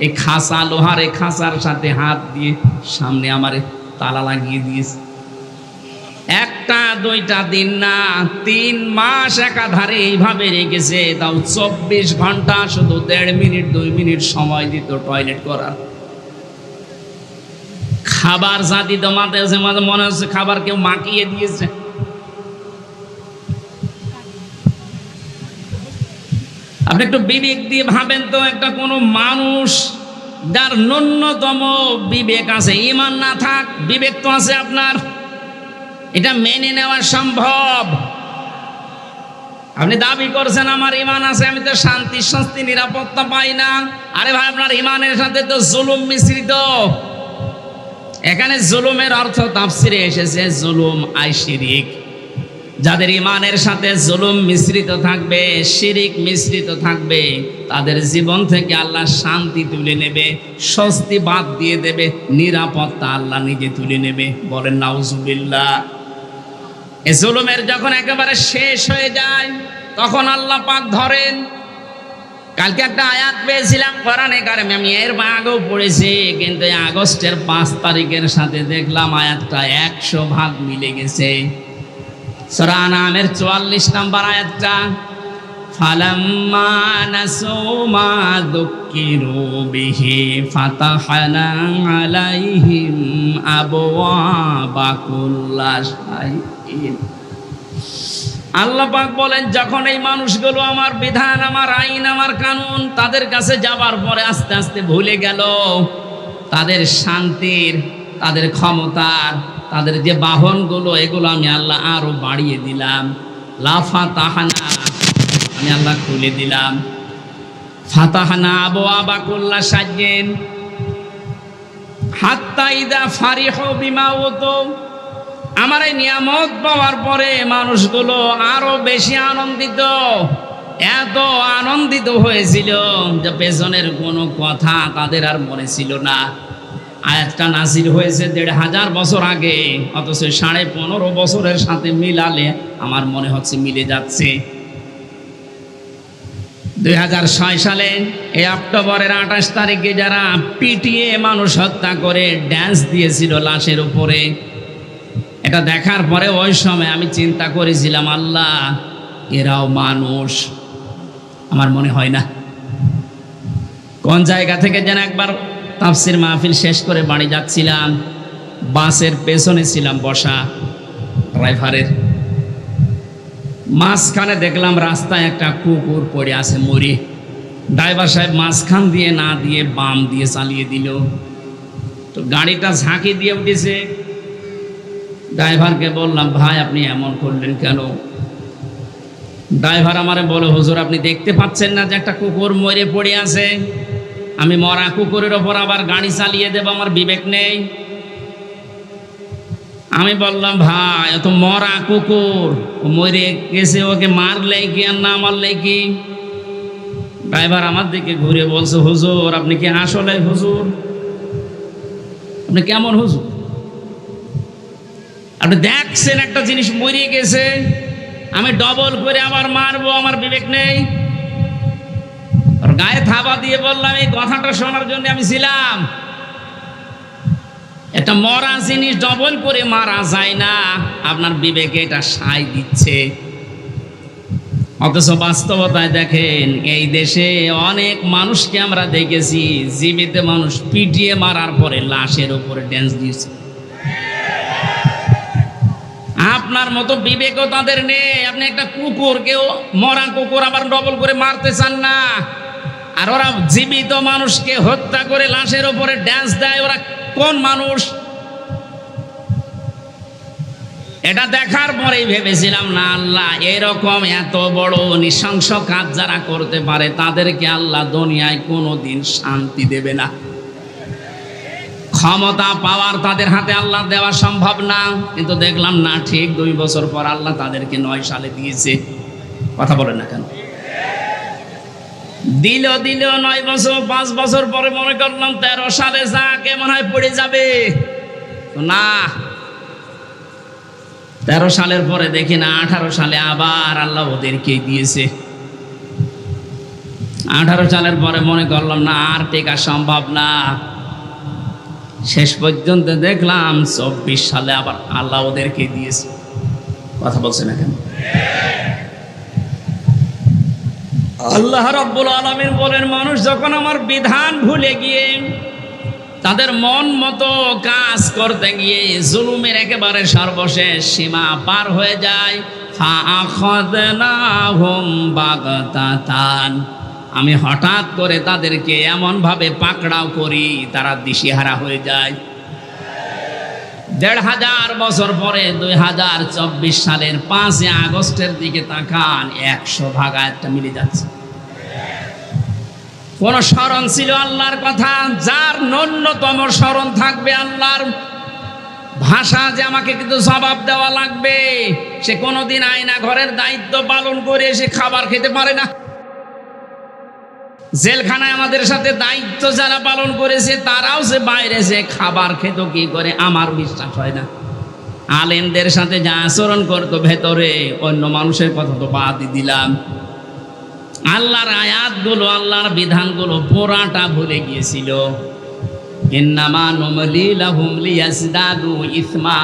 এই খাঁচা, লোহার এই খাঁচার সাথে হাত দিয়ে সামনে আমার তালা লাগিয়ে দিয়েছে। 1টা 2টা দিন না, 3 মাস একাধারে এইভাবে রেখেছে। তাও 24 ঘন্টা শুধু 1.5 মিনিট 2 মিনিট সময় দিত টয়লেট করার। খাবার যা দিত মাঝে মাঝে মনে হচ্ছে খাবার কেউ মাখিয়ে দিয়েছে। আপনি একটু বিবেক দিয়ে ভাবেন তো, একটা কোনো মানুষ যার ন্যূনতম বিবেক আছে, ঈমান না থাক বিবেক তো আছে আপনার, এটা মেনে নেওয়া সম্ভব? আপনি দাবি করছেন আমার ঈমান আছে, আমি তো শান্তি স্বস্তি নিরাপত্তা পাই না। আরে ভাই, আপনার ঈমানের সাথে তো জুলুম মিশ্রিত। এখানে জুলুমের অর্থ তাফসিরে এসেছে জুলুম আই শিরিক। যাদের ঈমানের সাথে জুলুম মিশ্রিত থাকবে, শিরিক মিশ্রিত থাকবে, তাদের জীবন থেকে আল্লাহ শান্তি তুলে নেবে, স্বস্তি বাদ দিয়ে দেবে, নিরাপত্তা আল্লাহ নিজে তুলে নেবে। বলেন নাউজুবিল্লাহ। এই জুলুমের যখন একেবারে শেষ হয়ে যায়, তখন আল্লাহ পাক ধরেন। কালকে একটা আয়াত পেয়েছিলাম কোরআনে কারিমে, আমি এর আগেও পড়েছি, কিন্তু আগস্টের 5 তারিখের সাথে দেখলাম আয়াতটা 100 ভাগ মিলে গেছে। সূরা আনআমের 44 নম্বর আয়াতটা, ফালাম্মা নাসু মা যুক্কিরু বিহি ফাতাহনা আলাইহিম আবওয়াবা কুল্লা শাইইন। আল্লাহ পাক বলেন, যখন এই মানুষগুলো আমার বিধান, আমার আইন, আমার কানুন তাদের কাছে যাবার পরে আস্তে আস্তে ভুলে গেল, তাদের শান্তির, তাদের ক্ষমতার, তাদের যে বাহনগুলো, এগুলো আমি আল্লাহ আরো বাড়িয়ে দিলাম। লাফাতাহানা, আমি আল্লাহ খুলে দিলাম। ফাতাহানা আবওয়াবা কুল্লা শাইইন হাত্তা ইযা ফারিহু বিমা উতু। আমার এই নিয়ামত পাওয়ার পরে মানুষগুলো আরো বেশি আনন্দিত, এত আনন্দিত হয়েছিল যে পেছনের কোনো কথা তাদের আর মনে ছিল না। আয়াতটা নাজিল হয়েছে 1500 বছর আগে, অথচ 15.5 বছরের সাথে মিলালে আমার মনে হচ্ছে মিলে যাচ্ছে। 2006 সালে এই অক্টোবরের 28 তারিখে যারা পিটিয়ে মানুষ হত্যা করে ড্যান্স দিয়েছিল লাশের উপরে, এটা দেখার পরে ওই সময় আমি চিন্তা করেছিলাম, আল্লাহ এরাও মানুষ? আমার মনে হয় না। কোন জায়গা থেকে যেন একবার তাফসির মাহফিল শেষ করে বাড়ি যাচ্ছিলাম, বাসের পেছনে ছিলাম বসা, ড্রাইভারের মাঝখানে দেখলাম রাস্তায় একটা কুকুর পড়ে আছে মরে। ড্রাইভার সাহেব মাঝখান দিয়ে না দিয়ে বাম দিয়ে চালিয়ে দিল, তো গাড়িটা ঝাঁকি দিয়ে উঠেছে। ড্রাইভারকে বললাম, ভাই আপনি এমন করলেন কেন? ড্রাইভার আমারে বলে, হুজুর আপনি দেখতে পাচ্ছেন না যে একটা কুকুর মরে পড়ে আছে? আমি মরা কুকুরের ওপর আবার গাড়ি চালিয়ে দেব, আমার বিবেক নেই? আমি বললাম, ভাই তো মরা কুকুর, ও মরে গেছে, ওকে মারলে কি আর না মারলে কি? ড্রাইভার আমার দিকে ঘুরে বলছে, হুজুর আপনি কি আসলে হুজুর? আপনি কেমন হুজুর? আপনি দেখছেন একটা জিনিস মরিয়ে গেছে, আমি ডবল করে আবার মারবো, আমার বিবেক নেই? গায়ে থাবা দিয়ে বললাম, এই কথাটা শোনার জন্য আমি ছিলাম। একটা মরা জিনিস ডবল করে মারা যায় না, আপনার বিবেকে এটা সায় দিচ্ছে। অথচ বাস্তবতায় দেখেন, এই দেশে অনেক মানুষকে আমরা দেখেছি জীবিত মানুষ পিটিয়ে মারার পরে লাশের উপরে ড্যান্স দিয়েছে। আপনার মতো বিবেকও তাদের নেই। আপনি একটা কুকুরকেও, মরা কুকুর আবার ডবল করে মারতে চান না, আর ওরা জীবিত মানুষকে হত্যা করে লাশের উপরে ড্যান্স দেয়। ওরা কোন মানুষ? এটা দেখার পরেই ভেবেছিলাম, না আল্লাহ এরকম এত বড় নৃশংস কাজ যারা করতে পারে তাদেরকে আল্লাহ দুনিয়ায় কোনোদিন শান্তি দেবে না। ক্ষমতা পাওয়ার তাদের হাতে আল্লাহ দেওয়া সম্ভব না, কিন্তু দেখলাম না, ঠিক 2 বছর পর আল্লাহ তাদেরকে 9 সালে দিয়েছে। কথা বলেন না কেন? দিল 9 বছর, 5 বছর পরে মনে করলাম 13 সালে যাকে মনে হয় পড়ে যাবে। না, 13 সালের পরে দেখি না 18 সালে আবার আল্লাহ ওদেরকে দিয়েছে। 18 সালের পরে মনে করলাম না, আর টেকা সম্ভব না। শেষ পর্যন্ত দেখলাম 24 সালে আবার আল্লাহ ওদেরকে দিয়েছে। কথা বলছে না কেন? আল্লাহ রাব্বুল আলামিন বলেন, মানুষ যখন আমার বিধান ভুলে গিয়ে তাদের মন মতো কাজ করতে গিয়ে জুলুমের একেবারে সর্বশেষ সীমা পার হয়ে যায়, ফাআখাযনাহুম বাগতাতান, আমি হঠাৎ করে তাদেরকে এমন ভাবে পাকড়াও করি তারা দিশেহারা হয়ে যায়। 1500 বছর পরে 2024 সালের 5 আগস্টের দিকে তাকান, 100 ভাগ একটা মিলে যাচ্ছে। কোন স্মরণ ছিল আল্লাহর কথা? যার ন্যূনতম স্মরণ থাকবে আল্লাহর ভাষা যে আমাকে কিন্তু জবাব দেওয়া লাগবে, সে কোনোদিন আয়না ঘরের দায়িত্ব পালন করে সে খাবার খেতে পারে না। জেলখানায় আমাদের সাথে দায়িত্ব যারা পালন করেছে তারাও যে বাইরে যে খাবার খেত কি করে, আমার বিশ্বাস হয় না। আলেমদের সাথে যা আচরণ করতো ভেতরে, অন্য মানুষের কথা তো বাদই দিলাম। আল্লাহর আয়াতগুলো, আল্লাহর বিধানগুলো পুরাটা ভুলে গিয়েছিল। ইন্নামা নুমলি লাহুম লিয়াজদাদু ইসমা,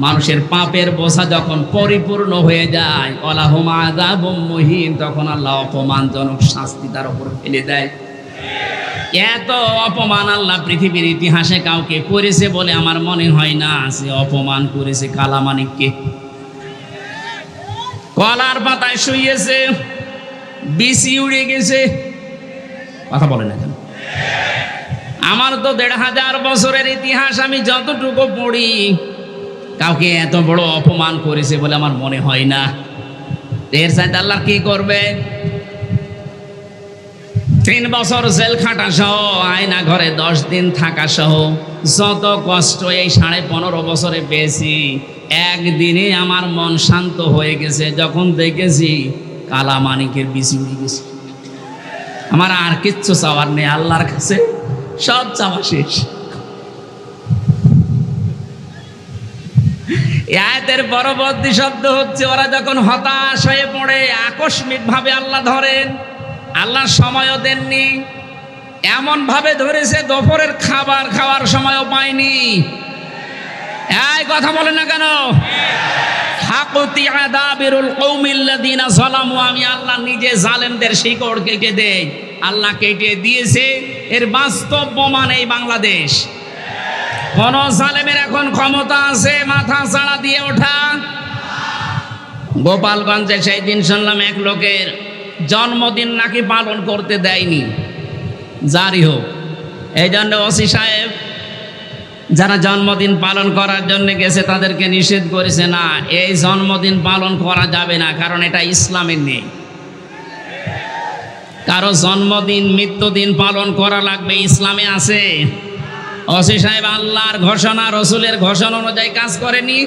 মানুষের পাপের বোঝা যখন পরিপূর্ণ হয়ে যায়, ওয়ালাহুম আযাবুম মুহিন, তখন আল্লাহ অপমানজনক শাস্তি তার উপর ফেলে দেয়। এত অপমান আল্লাহ পৃথিবীর ইতিহাসে কাউকে করেছে বলে আমার মনে হয় না। সে অপমান করেছে কালামানিককে। কলার পাতায় শুয়েছে, বিসি উড়ে গেছে। কথা বলে না কেন? আমার তো 1500 বছরের ইতিহাস আমি যতটুকু পড়ি, কাউকে এত বড় অপমান করেছে বলে আমার মনে হয় না। এর সাথে আল্লাহ কি করবে? 3 বছর জেল খাটা সহ, আয়না ঘরে 10 দিন থাকা সহ যত কষ্ট এই 15.5 বছরে পেয়েছি, একদিনে আমার মন শান্ত হয়ে গেছে যখন দেখেছি কালামানিকের বিসি উড়ে গেছে। আমার আর কিচ্ছু চাওয়ার নেই, আল্লাহর কাছে সব চাওয়া শেষ। আয়াতের পরবর্তী শব্দ হচ্ছে, ওরা যখন হতাশ হয়ে পড়ে আকস্মিক ভাবে আল্লাহ ধরেন। আল্লাহ সময়ও দেননি, এমন ভাবে ধরেছে দুপুরের খাবার খাওয়ার সময়ও পায়নি। এই কথা বলেন না কেন? হাকুতি আদাবিরুল কওমিল্লাযিনা যালামু, আমি আল্লাহ নিজে জালেমদের শিকড় কেটে দেই। আল্লাহ কেটে দিয়েছে, এর বাস্তব প্রমাণ এই বাংলাদেশ। কোন জালেমের এখন ক্ষমতা আছে মাথা চাড়া দিয়ে ওঠা? গোপালগঞ্জে সেই দিন শুনলাম এক লোকের জন্মদিন নাকি পালন করতে দেয়নি। জারি হোক, এই জন্য ওসি সাহেব যারা জন্মদিন পালন করার জন্য গেছে তাদেরকে নিষেধ করেছে, না এই জন্মদিন পালন করা যাবে না, কারণ এটা ইসলামের নেই। কারো জন্মদিন মৃত্যুদিন পালন করা লাগবে, ইসলামে আছে? ওসি সাহেব আল্লাহর ঘোষণা রসুলের ঘোষণা অনুযায়ী কাজ করেনি।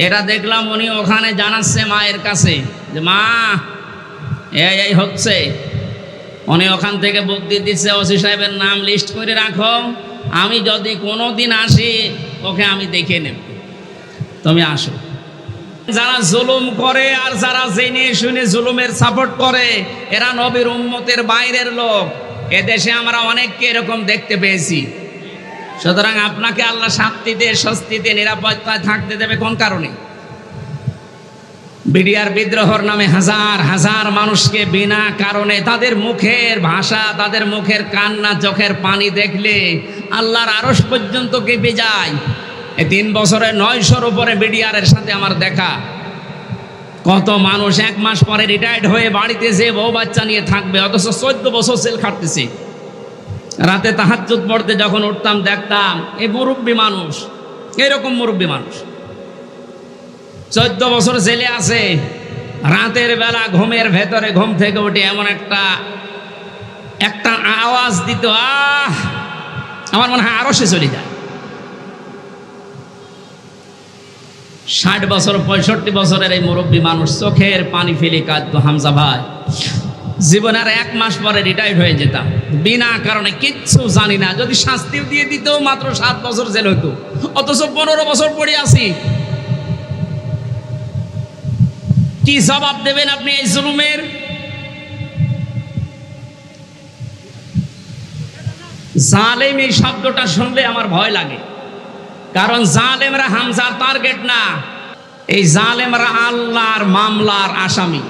এটা দেখলাম উনি ওখানে জানাচ্ছে মায়ের কাছে যে মা এই হচ্ছে। উনি ওখান থেকে বুদ্ধি দিচ্ছে, ওসি সাহেবের নাম লিস্ট করে রাখো, আমি যদি কোনোদিন আসি ওকে আমি দেখে নেব, তুমি আসো। যারা জুলুম করে আর যারা জেনে শুনে জুলুমের সাপোর্ট করে এরা নবীর উম্মতের বাইরের লোক। এদেশে আমরা অনেককে এরকম দেখতে পেয়েছি। সুতরাং আপনাকে আল্লাহ শান্তিতে স্বস্তিতে নিরাপত্তায় থাকতে দেবে কোন কারণে? বিডিআর বিদ্রোহর নামে হাজার হাজার মানুষকে বিনা কারণে তাদের মুখের ভাষা, তাদের মুখের কান্না, চোখের পানি দেখলে আল্লাহর আরশ পর্যন্ত কেঁপে যায়। এই 3 বছরে 900-র উপরে বিডিআরের সাথে আমার দেখা। কত মানুষ 1 মাস পরে রিটায়ার্ড হয়ে বাড়িতে যে বউ বাচ্চা নিয়ে থাকবে, অথচ 14 বছর জেল খাটতেছে। রাতে তাহাজ্জুদ পড়তে যখন উঠতাম দেখতাম এই মুরব্বী মানুষ, এরকম মুরব্বী মানুষ 14 বছর জেলে আছে। রাতের বেলা ঘুমের ভেতরে ঘুম থেকে উঠে এমন একটা আওয়াজ দিত, আমার মনে হয় আরো সে চলে যায়। 60 বছর 65 বছরের এই মুরব্বী মানুষ চোখের পানি ফেলে কাঁদতো, হামজা ভাই জীবনের 1 মাস পরে রিটায়ার্ড হয়ে যেতাম, বিনা কারণে কিচ্ছু জানি না। যদি শাস্তিও দিয়ে দিত মাত্র 7 বছর জেল হতো, অথচ 15 বছর পড়ে আছি। কি জবাব দেবেন আপনি এই জুলুমের? জালেম এই শব্দটা শুনলে আমার ভয় লাগে, কারণ জালেমরা হামজার টার্গেট না, এই জালেমরা আল্লাহর মামলার আসামি।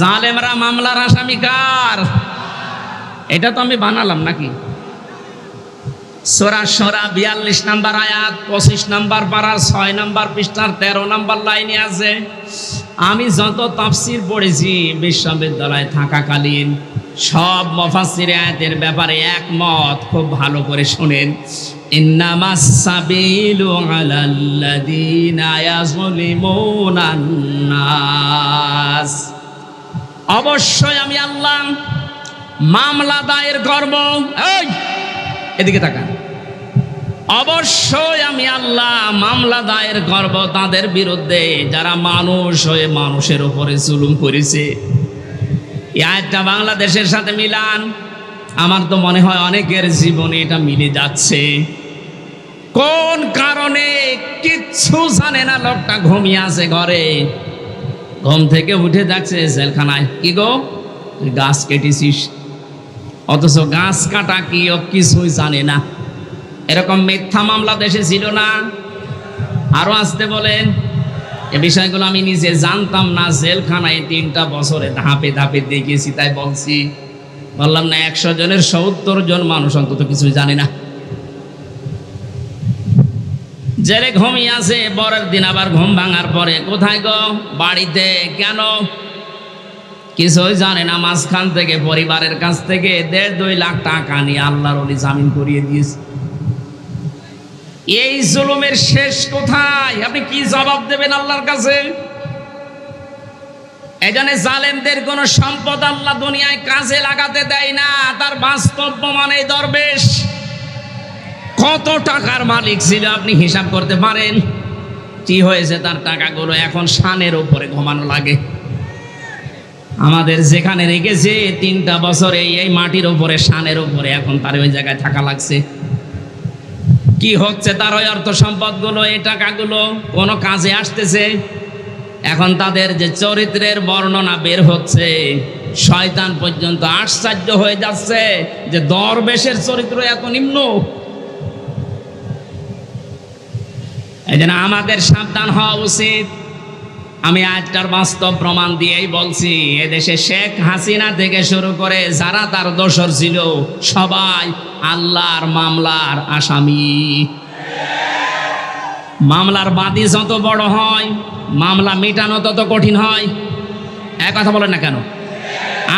জালেমরা মামলার আসামি কার? এটা তো আমি বানালাম নাকি? সূরা শুরা 42 নম্বর আয়াত 25 নম্বর পারার 6 নম্বর পৃষ্ঠার 13 নম্বর লাইনে আছে। আমি যত তাফসীর পড়েছি বিশ্ববিদ্যালয়ে থাকাকালীন সব মুফাসসির আয়াতের ব্যাপারে একমত। খুব ভালো করে শুনেন, ইন্নামাস সাবিলু আলাল্লাযীনা ইয়াযলিমুনান নাস। অবশ্যই আমি আল্লাহ মামলা দায়ের করব। এই এদিকে তাকান। অবশ্যই আমি আল্লাহ মামলা দায়ের করব তাদের বিরুদ্ধে যারা মানুষ হয়ে মানুষের উপরে জুলুম করেছে। এই আয়াতটা বাংলাদেশের সাথে মিলান, আমার তো মনে হয় অনেকের জীবনে এটা মিলে যাচ্ছে। কোন কারণে কিচ্ছু জানে না লোকটা, ঘুমিয়ে আছে ঘরে, ঘুম থেকে উঠে যাচ্ছে জেলখানায়। কি গো তুই গাছ কেটেছিস, অথচ গাছ কাটা কি ও কিছুই জানে না। এরকম মিথ্যা মামলা দেশে ছিল না? আরো আসতে বলেন। এ বিষয়গুলো আমি নিজে জানতাম না, জেলখানায় 3টা বছরে ধাপে ধাপে দেখেছি, তাই বলছি। বললাম না 100 জনের 70 জন মানুষ অন্তত কিছু জানে না। জেলে ঘুমিয়ে আছে, পরের দিন আবার ঘুম ভাঙার পরে কোথায় গো? বাড়িতে। কেন? কিছুই জানে না। মাঝখান থেকে পরিবারের কাছ থেকে 1.5-2 লাখ টাকা নিয়ে আল্লাহর ওলি জামিন করিয়ে দিয়েছে। এই জুলুমের শেষ কোথায়? আপনি কি জবাব দেবেন আল্লাহর কাছে? এজন্য জালেমদের কোন সম্পদ আল্লাহ দুনিয়ায় কাজে লাগাতে দেয় না। তার বাস্তব প্রমাণ এই দরবেশ কত টাকার মালিক ছিল আপনি হিসাব করতে পারেন? কি হয়েছে তার টাকাগুলো? এখন শানের উপরে ঘুমানো লাগে। আমাদের যেখানে রেখেছে 3টা বছরে এই মাটির উপরে, শানের উপরে, এখন তার ওই জায়গায় থাকা লাগছে। কি হচ্ছে তার ওই অর্থ সম্পদগুলো, এই টাকাগুলো কোনো কাজে আসতেছে? এখন তাদের যে চরিত্রের বর্ণনা বের হচ্ছে, শয়তান পর্যন্ত আশ্চর্য হয়ে যাচ্ছে যে দরবেশের চরিত্র এত নিম্ন। এই জন্য আমাদের সাবধান হওয়া উচিত। আমি আজটার বাস্তব প্রমাণ দিয়েই বলছি, এদেশে শেখ হাসিনা থেকে শুরু করে যারা তার দোসর ছিল সবাই আল্লাহর মামলার আসামি। মামলার বাদী যত বড় হয় মামলা মেটানো তত কঠিন হয়। এক কথা বলেন না কেন?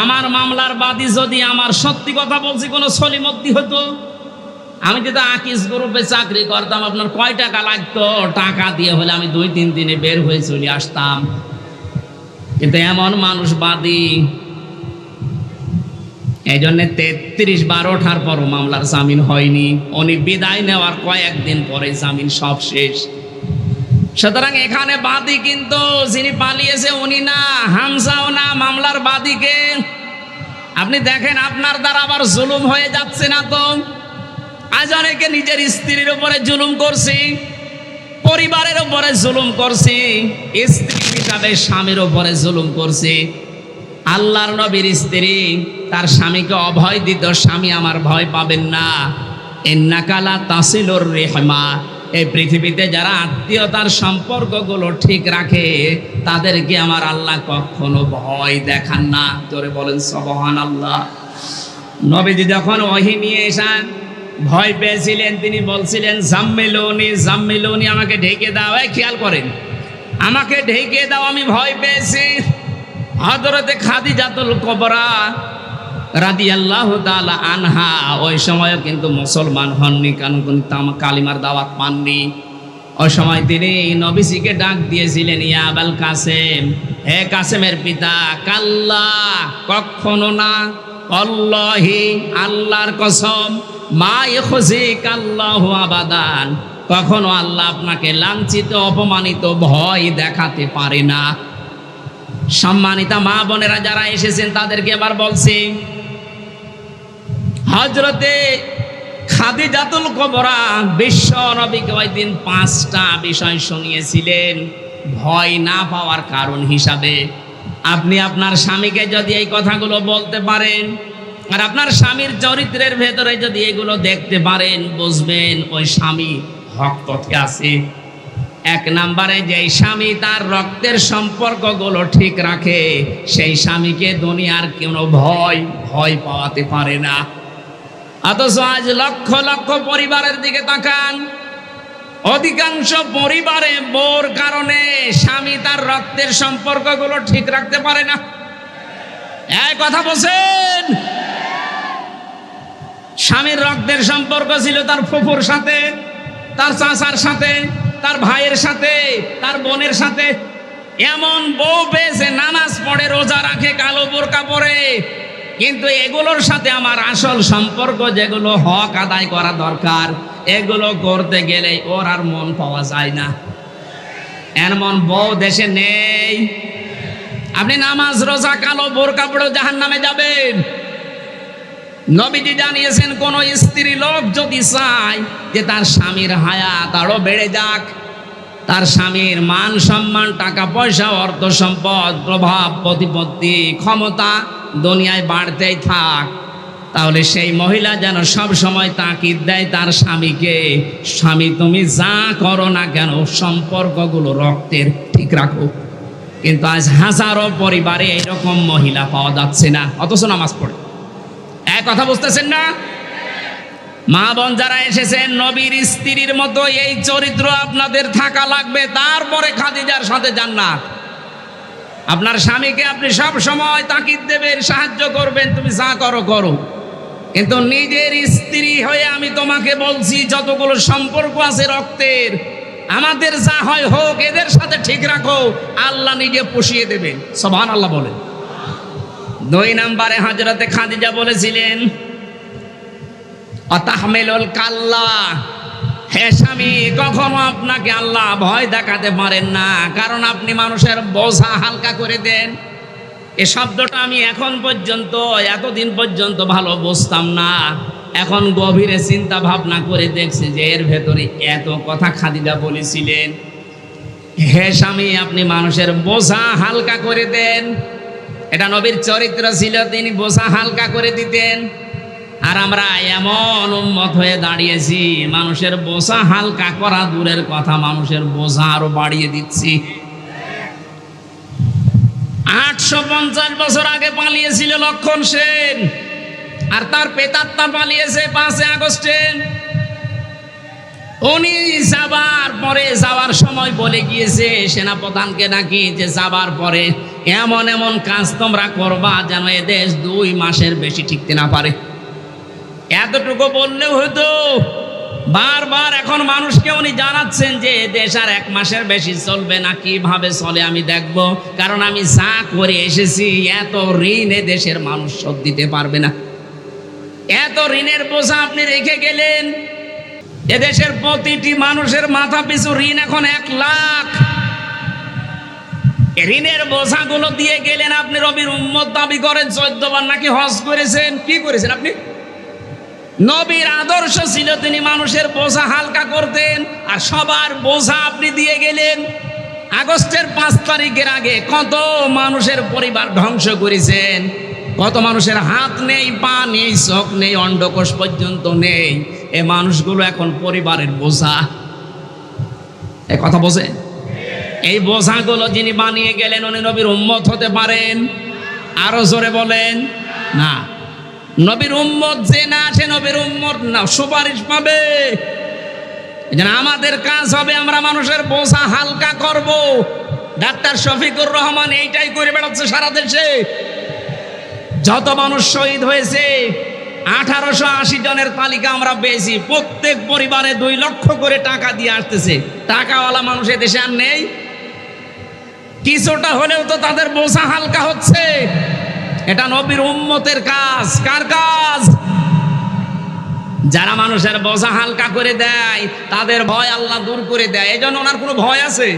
আমার মামলার বাদী যদি আমার সত্যি কথা বলছি কোনো সলিমদ্দি হতো, আমি যদি আকিস গ্রুপে চাকরি করতাম, আপনার কয় টাকা লাগতো? টাকা দিয়ে হলে আমি 2-3 দিনে বের হয়ে চলে আসতাম। কিন্তু এমন মানুষ বাদী, এই জন্য 33 বার ওঠার পরও মামলার জামিন হয়নি। উনি বিদায় নেওয়ার কয়েকদিন পরে জামিন সব শেষ। সুতরাং এখানে বাদী কিন্তু যিনি পালিয়েছে উনি না, হামজাও না, মামলার বাদীকে। আপনি দেখেন আপনার দ্বারা আবার জুলুম হয়ে যাচ্ছে না তো? আজ অনেকে নিজের স্ত্রীর উপরে জুলুম করছি, পরিবারের উপরে জুলুম করছি, স্ত্রী হিসাবে স্বামীর উপরে জুলুম করছি। আল্লাহর নবীর স্ত্রী তার স্বামীকে অভয় দিত, স্বামী আমার ভয় পাবেন না, ইন্নাকা লা তাসিলুর রিহমা। এই পৃথিবীতে যারা আত্মীয়তার সম্পর্কগুলো ঠিক রাখে তাদেরকে আমার আল্লাহ কখনো ভয় দেখান না। জোরে বলেন সুবহানাল্লাহ। নবীজি যখন ওহী নিয়ে এসেন ভয় পেয়েছিলেন, তিনি বলছিলেন জাম্মিলুনি জাম্মিলুনি, আমাকে ঢেকে দাও। এই খেয়াল করেন, আমাকে ঢেকে দাও, আমি ভয় পেয়েছি। হযরতে খাদিজাতুল কুবরা রাদিয়াল্লাহু তাআলা আনহা ওই সময়ও কিন্তু মুসলমান হননি, কারণ কালিমার দাওয়াত পাননি। ওই সময় তিনি নবীজিকে ডাক দিয়েছিলেন, ইয়া আবাল কাসেম, হে কাসেমের পিতা, কাল্লা, কখনো না, আল্লাহি, আল্লাহর কসম, মা ইখজিকাল্লাহু আবাদান, কখনো আল্লাহ আপনাকে লাঞ্ছিত অপমানিত ভয় দেখাতে পারে না। সম্মানিতা মা বোনেরা যারা এসেছেন তাদেরকে এবার বলছি, হযরতে খাদিজাতুল কুবরা বিশ্ব নবীকে ওই দিন 5টা বিষয় শুনিয়েছিলেন ভয় না পাওয়ার কারণ হিসাবে। আপনি আপনার স্বামীকে যদি এই কথাগুলো বলতে পারেন আর আপনার স্বামীর চরিত্রের ভেতরে যদি এগুলো দেখতে পারেন, বুঝবেন ওই স্বামী হক পথে আছে। 1 নম্বরে, যেই স্বামী তার রক্তের সম্পর্কগুলো ঠিক রাখে সেই স্বামীকে দুনিয়ার কোনো ভয় পাওয়াতে পারে না। অথচ আজ লক্ষ লক্ষ পরিবারের দিকে তাকান, অধিকাংশ পরিবারে বউর কারণে স্বামী তার রক্তের সম্পর্কগুলো ঠিক রাখতে পারে না। এই কথা বলছেন? স্বামীর রক্তের সম্পর্ক ছিল তার ফুফুর সাথে, তার চাচার সাথে, তার ভাইয়ের সাথে, তার বোনের সাথে। এমন বউ পেয়েছে নামাজ পড়ে, রোজা রাখে, কালো বোরকা পরে, কিন্তু এগুলোর সাথে আমার আসল সম্পর্ক যেগুলো হক আদায় করা দরকার এগুলো করতে গেলে ওর আর মন পাওয়া যায় না। এমন বউ দেশে নেই। আপনি নামাজ রোজা কালো বোরকা পড়ে জাহান্নামে যাবেন। নবীজি জানিয়েছেন, কোন স্ত্রী লোক যদি চায় যে তার স্বামীর হায়াত আরো বেড়ে যাক, তার স্বামীর মান সম্মান, টাকা পয়সা, অর্থ সম্পদ, প্রভাব প্রতিপত্তি, ক্ষমতা দুনিয়ায় বাড়তেই থাক, তাহলে সেই মহিলা যেন সব সময় তাকিদ দেয় তার স্বামীকে, স্বামী তুমি যা করো না কেন সম্পর্কগুলো রক্তের ঠিক রাখো। কিন্তু আজ হাজারো পরিবারে এরকম মহিলা পাওয়া যাচ্ছে না, অথচ নামাজ পড়ে। এক কথা বুঝতেছেন না? মা বোন যারা এসেছেন, নবীর স্ত্রীর মতো এই চরিত্র আপনাদের থাকা লাগবে, তারপরে খাদিজার সাথে জান্নাত। আপনার স্বামীকে আপনি সব সময় তাকিদ দেবেন, সাহায্য করবেন, তুমি যা করো করো, কিন্তু নিজের স্ত্রী হয়ে আমি তোমাকে বলছি যতগুলো সম্পর্ক আছে রক্তের, আমাদের যা হয় হোক, এদের সাথে ঠিক রাখো, আল্লাহ নিজে পুষিয়ে দেবেন। সুবহানাল্লাহ বলেন। 2 নম্বরে হযরতে খাদিজা বলেছিলেন, অতাহমিলুল কাল্লা, হে স্বামী, কখনো আপনাকে আল্লাহ ভয় দেখাতে পারেন না, কারণ আপনি মানুষের বোঝা হালকা করে দেন। এই শব্দটা আমি এখন পর্যন্ত, এতদিন পর্যন্ত ভালো বুঝতাম না। এখন গভীরে চিন্তা ভাবনা করে দেখছি যে এর ভেতরে এত কথা খাদিজা বলেছিলেন। হে স্বামী, আপনি মানুষের বোঝা হালকা করে দেন। এটা নবীর চরিত্র ছিল, তিনি বোঝা হালকা করে দিতেন। আর আমরা এমন উম্মত হয়ে দাঁড়িয়েছি, মানুষের বোঝা হালকা করা দূরের কথা, মানুষের বোঝা আরো বাড়িয়ে দিচ্ছি। 850 বছর আগে পালিয়েছিল লক্ষণ সেন, আর তার পেতাত্তা পালিয়েছে 5 আগস্টে। উনি যাওয়ার সময় বলে গিয়েছে সেনাপ্রধানকে নাকি যে যাবার পরে এমন এমন কাজ তোমরা করবা যেন এদেশ 2 মাসের বেশি টিকতে না পারে। এতটুকু বললেও হতো। বারবার এখন মানুষকে উনি জানাচ্ছেন যে দেশ আর 1 মাসের বেশি চলবে না, কিভাবে চলে আমি দেখব, কারণ আমি যা করে এসেছি এত ঋণ দেশের মানুষ শোধ দিতে পারবে না। এত ঋণের বোঝা আপনি রেখে গেলেন। এদেশের প্রতিটি মানুষের মাথা পিছু ঋণ এখন 1 লাখ। ঋণের বোঝাগুলো দিয়ে গেলেন আপনি। রবির উম্মত দাবি করেন 14 বার নাকি হজ করেছেন। কি করেছেন আপনি? নবীর আদর্শ ছিল তিনি মানুষের বোঝা হালকা করতেন, আর সবার বোঝা আপনি দিয়ে গেলেন। আগস্টের 5 তারিখের আগে কত মানুষের পরিবার ধ্বংস করেছেন, কত মানুষের হাত নেই, পা নেই, চোখ নেই, অন্ডকোষ পর্যন্ত নেই। এই মানুষগুলো এখন পরিবারের বোঝা। এই কথা বোঝেন? এই বোঝাগুলো যিনি বানিয়ে গেলেন উনি নবীর উম্মত হতে পারেন? আরো জোরে বলেন না। নবীর উম্মত যে না, সে নবীর উম্মত না, সুপারিশ পাবে। এজন্য আমাদের কাজ হবে আমরা মানুষের বোঝা হালকা করব। ডাক্তার শফিকুর রহমান এইটাই করে বেড়াচ্ছে সারা দেশে। যত মানুষ শহীদ হয়েছে 1880 জনের তালিকা আমরা পেয়েছি। প্রত্যেক পরিবারে 2 লক্ষ করে টাকা দিয়ে আসতেছে। টাকাওয়ালা মানুষ দেশে আর নেই। কিছুটা হলেও তো তাদের বোঝা হালকা হচ্ছে। এটা নবীর উম্মতের কাজ। কার কাজ? যারা মানুষের বোঝা হালকা করে দেয় তাদের ভয় আল্লাহ দূর করে দেয়। এই জন্য ওনার কোনো ভয় আছে?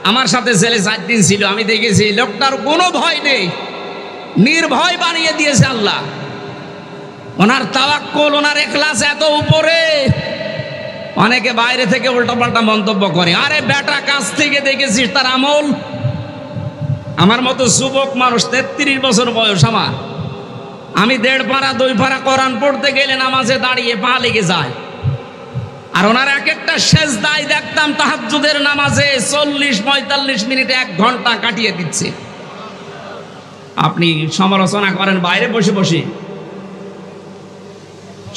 আমার সাথে ছেলে 4 দিন ছিল, আমি দেখেছি লোকটার কোনো ভয় নেই, নির্ভয় বানিয়ে দিয়েছে আল্লাহ। ওনার তাওয়াক্কুল, ওনার ইখলাস এত উপরে। অনেকে বাইরে থেকে উল্টাপাল্টা মন্তব্য করে, আরে বেটা কাছ থেকে দেখেছিস তার আমল। আমার মতো যুবক মানুষ, 33 বছর বয়স আমার, আমি 1.5 পারা 2 পারা কোরআন পড়তে গেলে নামাজে দাঁড়িয়ে পা লেগে যায়। আর ওনার এক একটা সেজদায় দেখতাম তাহাজ্জুদের নামাজে 40-45 মিনিটে 1 ঘন্টা কাটিয়ে দিচ্ছে। আপনি সমালোচনা করেন বাইরে বসে বসে।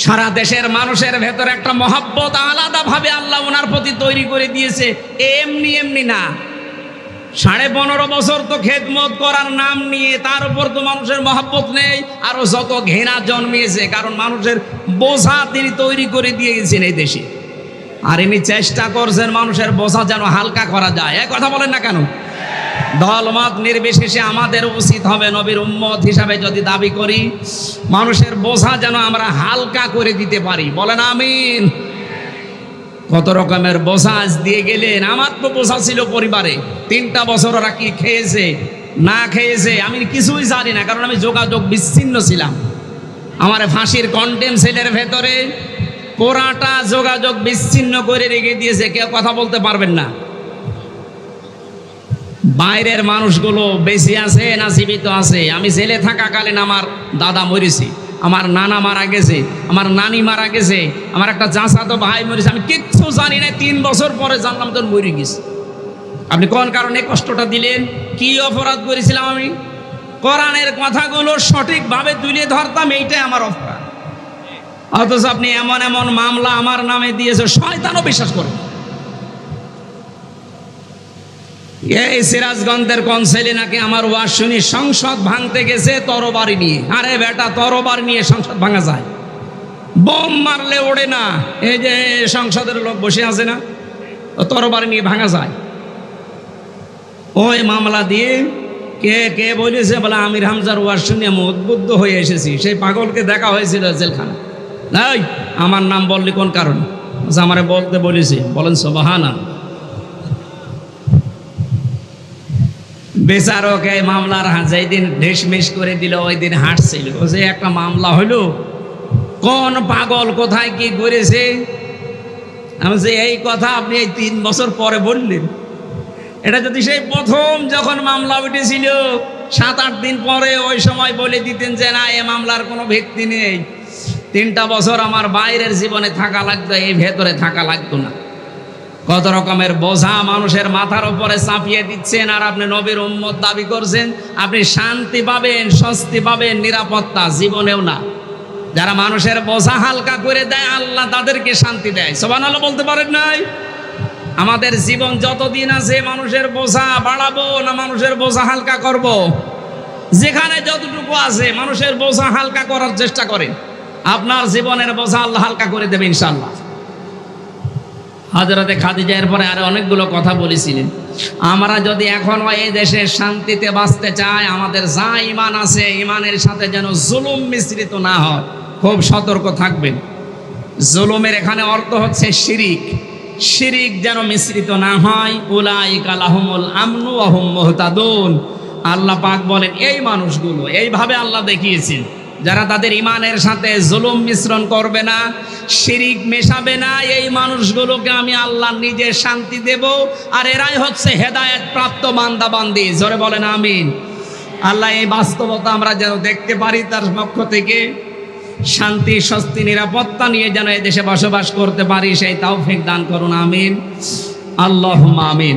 সারা দেশের মানুষের ভেতর একটা মহব্বত আলাদাভাবে আল্লাহ ওনার প্রতি তৈরি করে দিয়েছে। এমনি এমনি না। 15.5 বছর তো খেদমত করার নাম নিয়ে তার উপর তো মানুষের মহব্বত নেই, আরো যত ঘৃণা জন্মিয়েছে। কারণ মানুষের বোঝা তিনি তৈরি করে দিয়ে গেছেন এই দেশে। আর ইনি চেষ্টা করছেন মানুষের বোঝা যেন হালকা করা যায়। এক কথা বলেন না কেন? দলমত নির্বিশেষে আমাদের উচিত হবে নবীর উম্মত হিসাবে যদি দাবি করি, মানুষের বোঝা যেন আমরা হালকা করে দিতে পারি। বলেন আমিন। কত রকমের বোঝা দিয়ে গেলেন। আমার তো বোঝা ছিল পরিবারে। 3টা বছর ওরা কি খেয়েছে না খেয়েছে আমি কিছুই জানি না, কারণ আমি যোগাযোগ বিচ্ছিন্ন ছিলাম। আমার ফাঁসির কন্টেম সেলের ভেতরে পুরাটা যোগাযোগ বিচ্ছিন্ন করে রেখে দিয়েছে, কেউ কথা বলতে পারবেন না। বাইরের মানুষগুলো বেঁচে আছে না জীবিত আছে। আমি জেলে থাকাকালীন আমার দাদা মরেছে, আমার নানা মারা গেছে, আমার নানি মারা গেছে, আমার একটা চাচাতো ভাই মরেছে। আমি কিচ্ছু জানি না। 3 বছর পরে জানলাম তো মরে গেছে। আপনি কোন কারণে কষ্টটা দিলেন? কি অপরাধ করেছিলাম আমি? কোরআনের কথাগুলো সঠিকভাবে তুলে ধরতাম, এইটাই আমার অপরাধ। অথচ আপনি এমন এমন মামলা আমার নামে দিয়েছে, শয়তানও বিশ্বাস করে। এই সিরাজগঞ্জের কোন ছেলে নাকি আমার ওয়াজ শুনি সংসদ ভাঙতে গেছে তরবারি নিয়ে। আরে বেটা, তরবারি নিয়ে সংসদ ভাঙা যায়? বোম মারলে ওড়ে না। এই যে সংসদের লোক বসে আছে না, তরবারি নিয়ে ভাঙা যায়? ওই মামলা দিয়ে কে কে বলেছে? বলে আমির হামজার ওয়াজ শুনে আমি উদ্বুদ্ধ হয়ে এসেছি। সেই পাগলকে দেখা হয়েছিল জেলখানা। এই আমার নাম বললি কোন কারণে? আমারে বলতে বলেছি। বলেন সুবহানাল্লাহ। বেচারকে মামলার যেই দিন ঢেসমেশ করে দিল ওই দিন হাঁটছিল। ও যে একটা মামলা হইল, কোন পাগল কোথায় কি করেছে? আমি যে এই কথা আপনি এই 3 বছর পরে বললেন, এটা যদি সেই প্রথম যখন মামলা উঠেছিল 7-8 দিন পরে ওই সময় বলে দিতেন যে না, এ মামলার কোনো ভিত্তি নেই, 3টা বছর আমার বাইরের জীবনে থাকা লাগতো, এই ভেতরে থাকা লাগতো না। কত রকমের বোঝা মানুষের মাথার উপরে চাপিয়ে দিচ্ছেন, আর আপনি নবীর উম্মত দাবি করছেন। আপনি শান্তি পাবেন, স্বস্তি পাবেন, নিরাপত্তা জীবনেও না। যারা মানুষের বোঝা হালকা করে দেয় আল্লাহ তাদেরকে শান্তি দেয়। সুবহানাল্লাহ বলতে পারেন নাই? আমাদের জীবন যতদিন আছে মানুষের বোঝা বাড়াবো না মানুষের বোঝা হালকা করব? যেখানে যতটুকু আছে মানুষের বোঝা হালকা করার চেষ্টা করেন। আপনার জীবনের বোঝা আল্লাহ হালকা করে দেবে ইনশাআল্লাহ। হযরতে খাদিজা এর পরে আরো অনেকগুলো কথা বলেছিলেন। আমরা যদি এখন এই দেশে শান্তিতে বাঁচতে চাই, আমাদের যা ঈমান আছে ঈমানের সাথে যেন জুলুম মিশ্রিত না হয়, খুব সতর্ক থাকবেন। জুলুমের এখানে অর্থ হচ্ছে শিরিক। শিরিক যেন মিশ্রিত না হয়। উলাইকা লাহুমুল আমনু ওয়া হুম মুহতাদুন। আল্লাহ পাক বলেন এই মানুষগুলো, এইভাবে আল্লাহ দেখিয়েছেন যারা তাদের ইমানের সাথে জুলুম মিশ্রণ করবে না, শিরিক মেশাবে না, এই মানুষগুলোকে আমি আল্লাহ নিজে শান্তি দেব। আর এরাই হচ্ছে হেদায়েত প্রাপ্ত বান্দা বান্দি। জোরে বলেন আমিন। আল্লাহ এই বাস্তবতা আমরা যেন দেখতে পারি, তার পক্ষ থেকে শান্তি, স্বস্তি, নিরাপত্তা নিয়ে যেন এই দেশে বসবাস করতে পারি, সেই তৌফিক দান করুন। আমিন, আল্লাহুম্মা আমিন।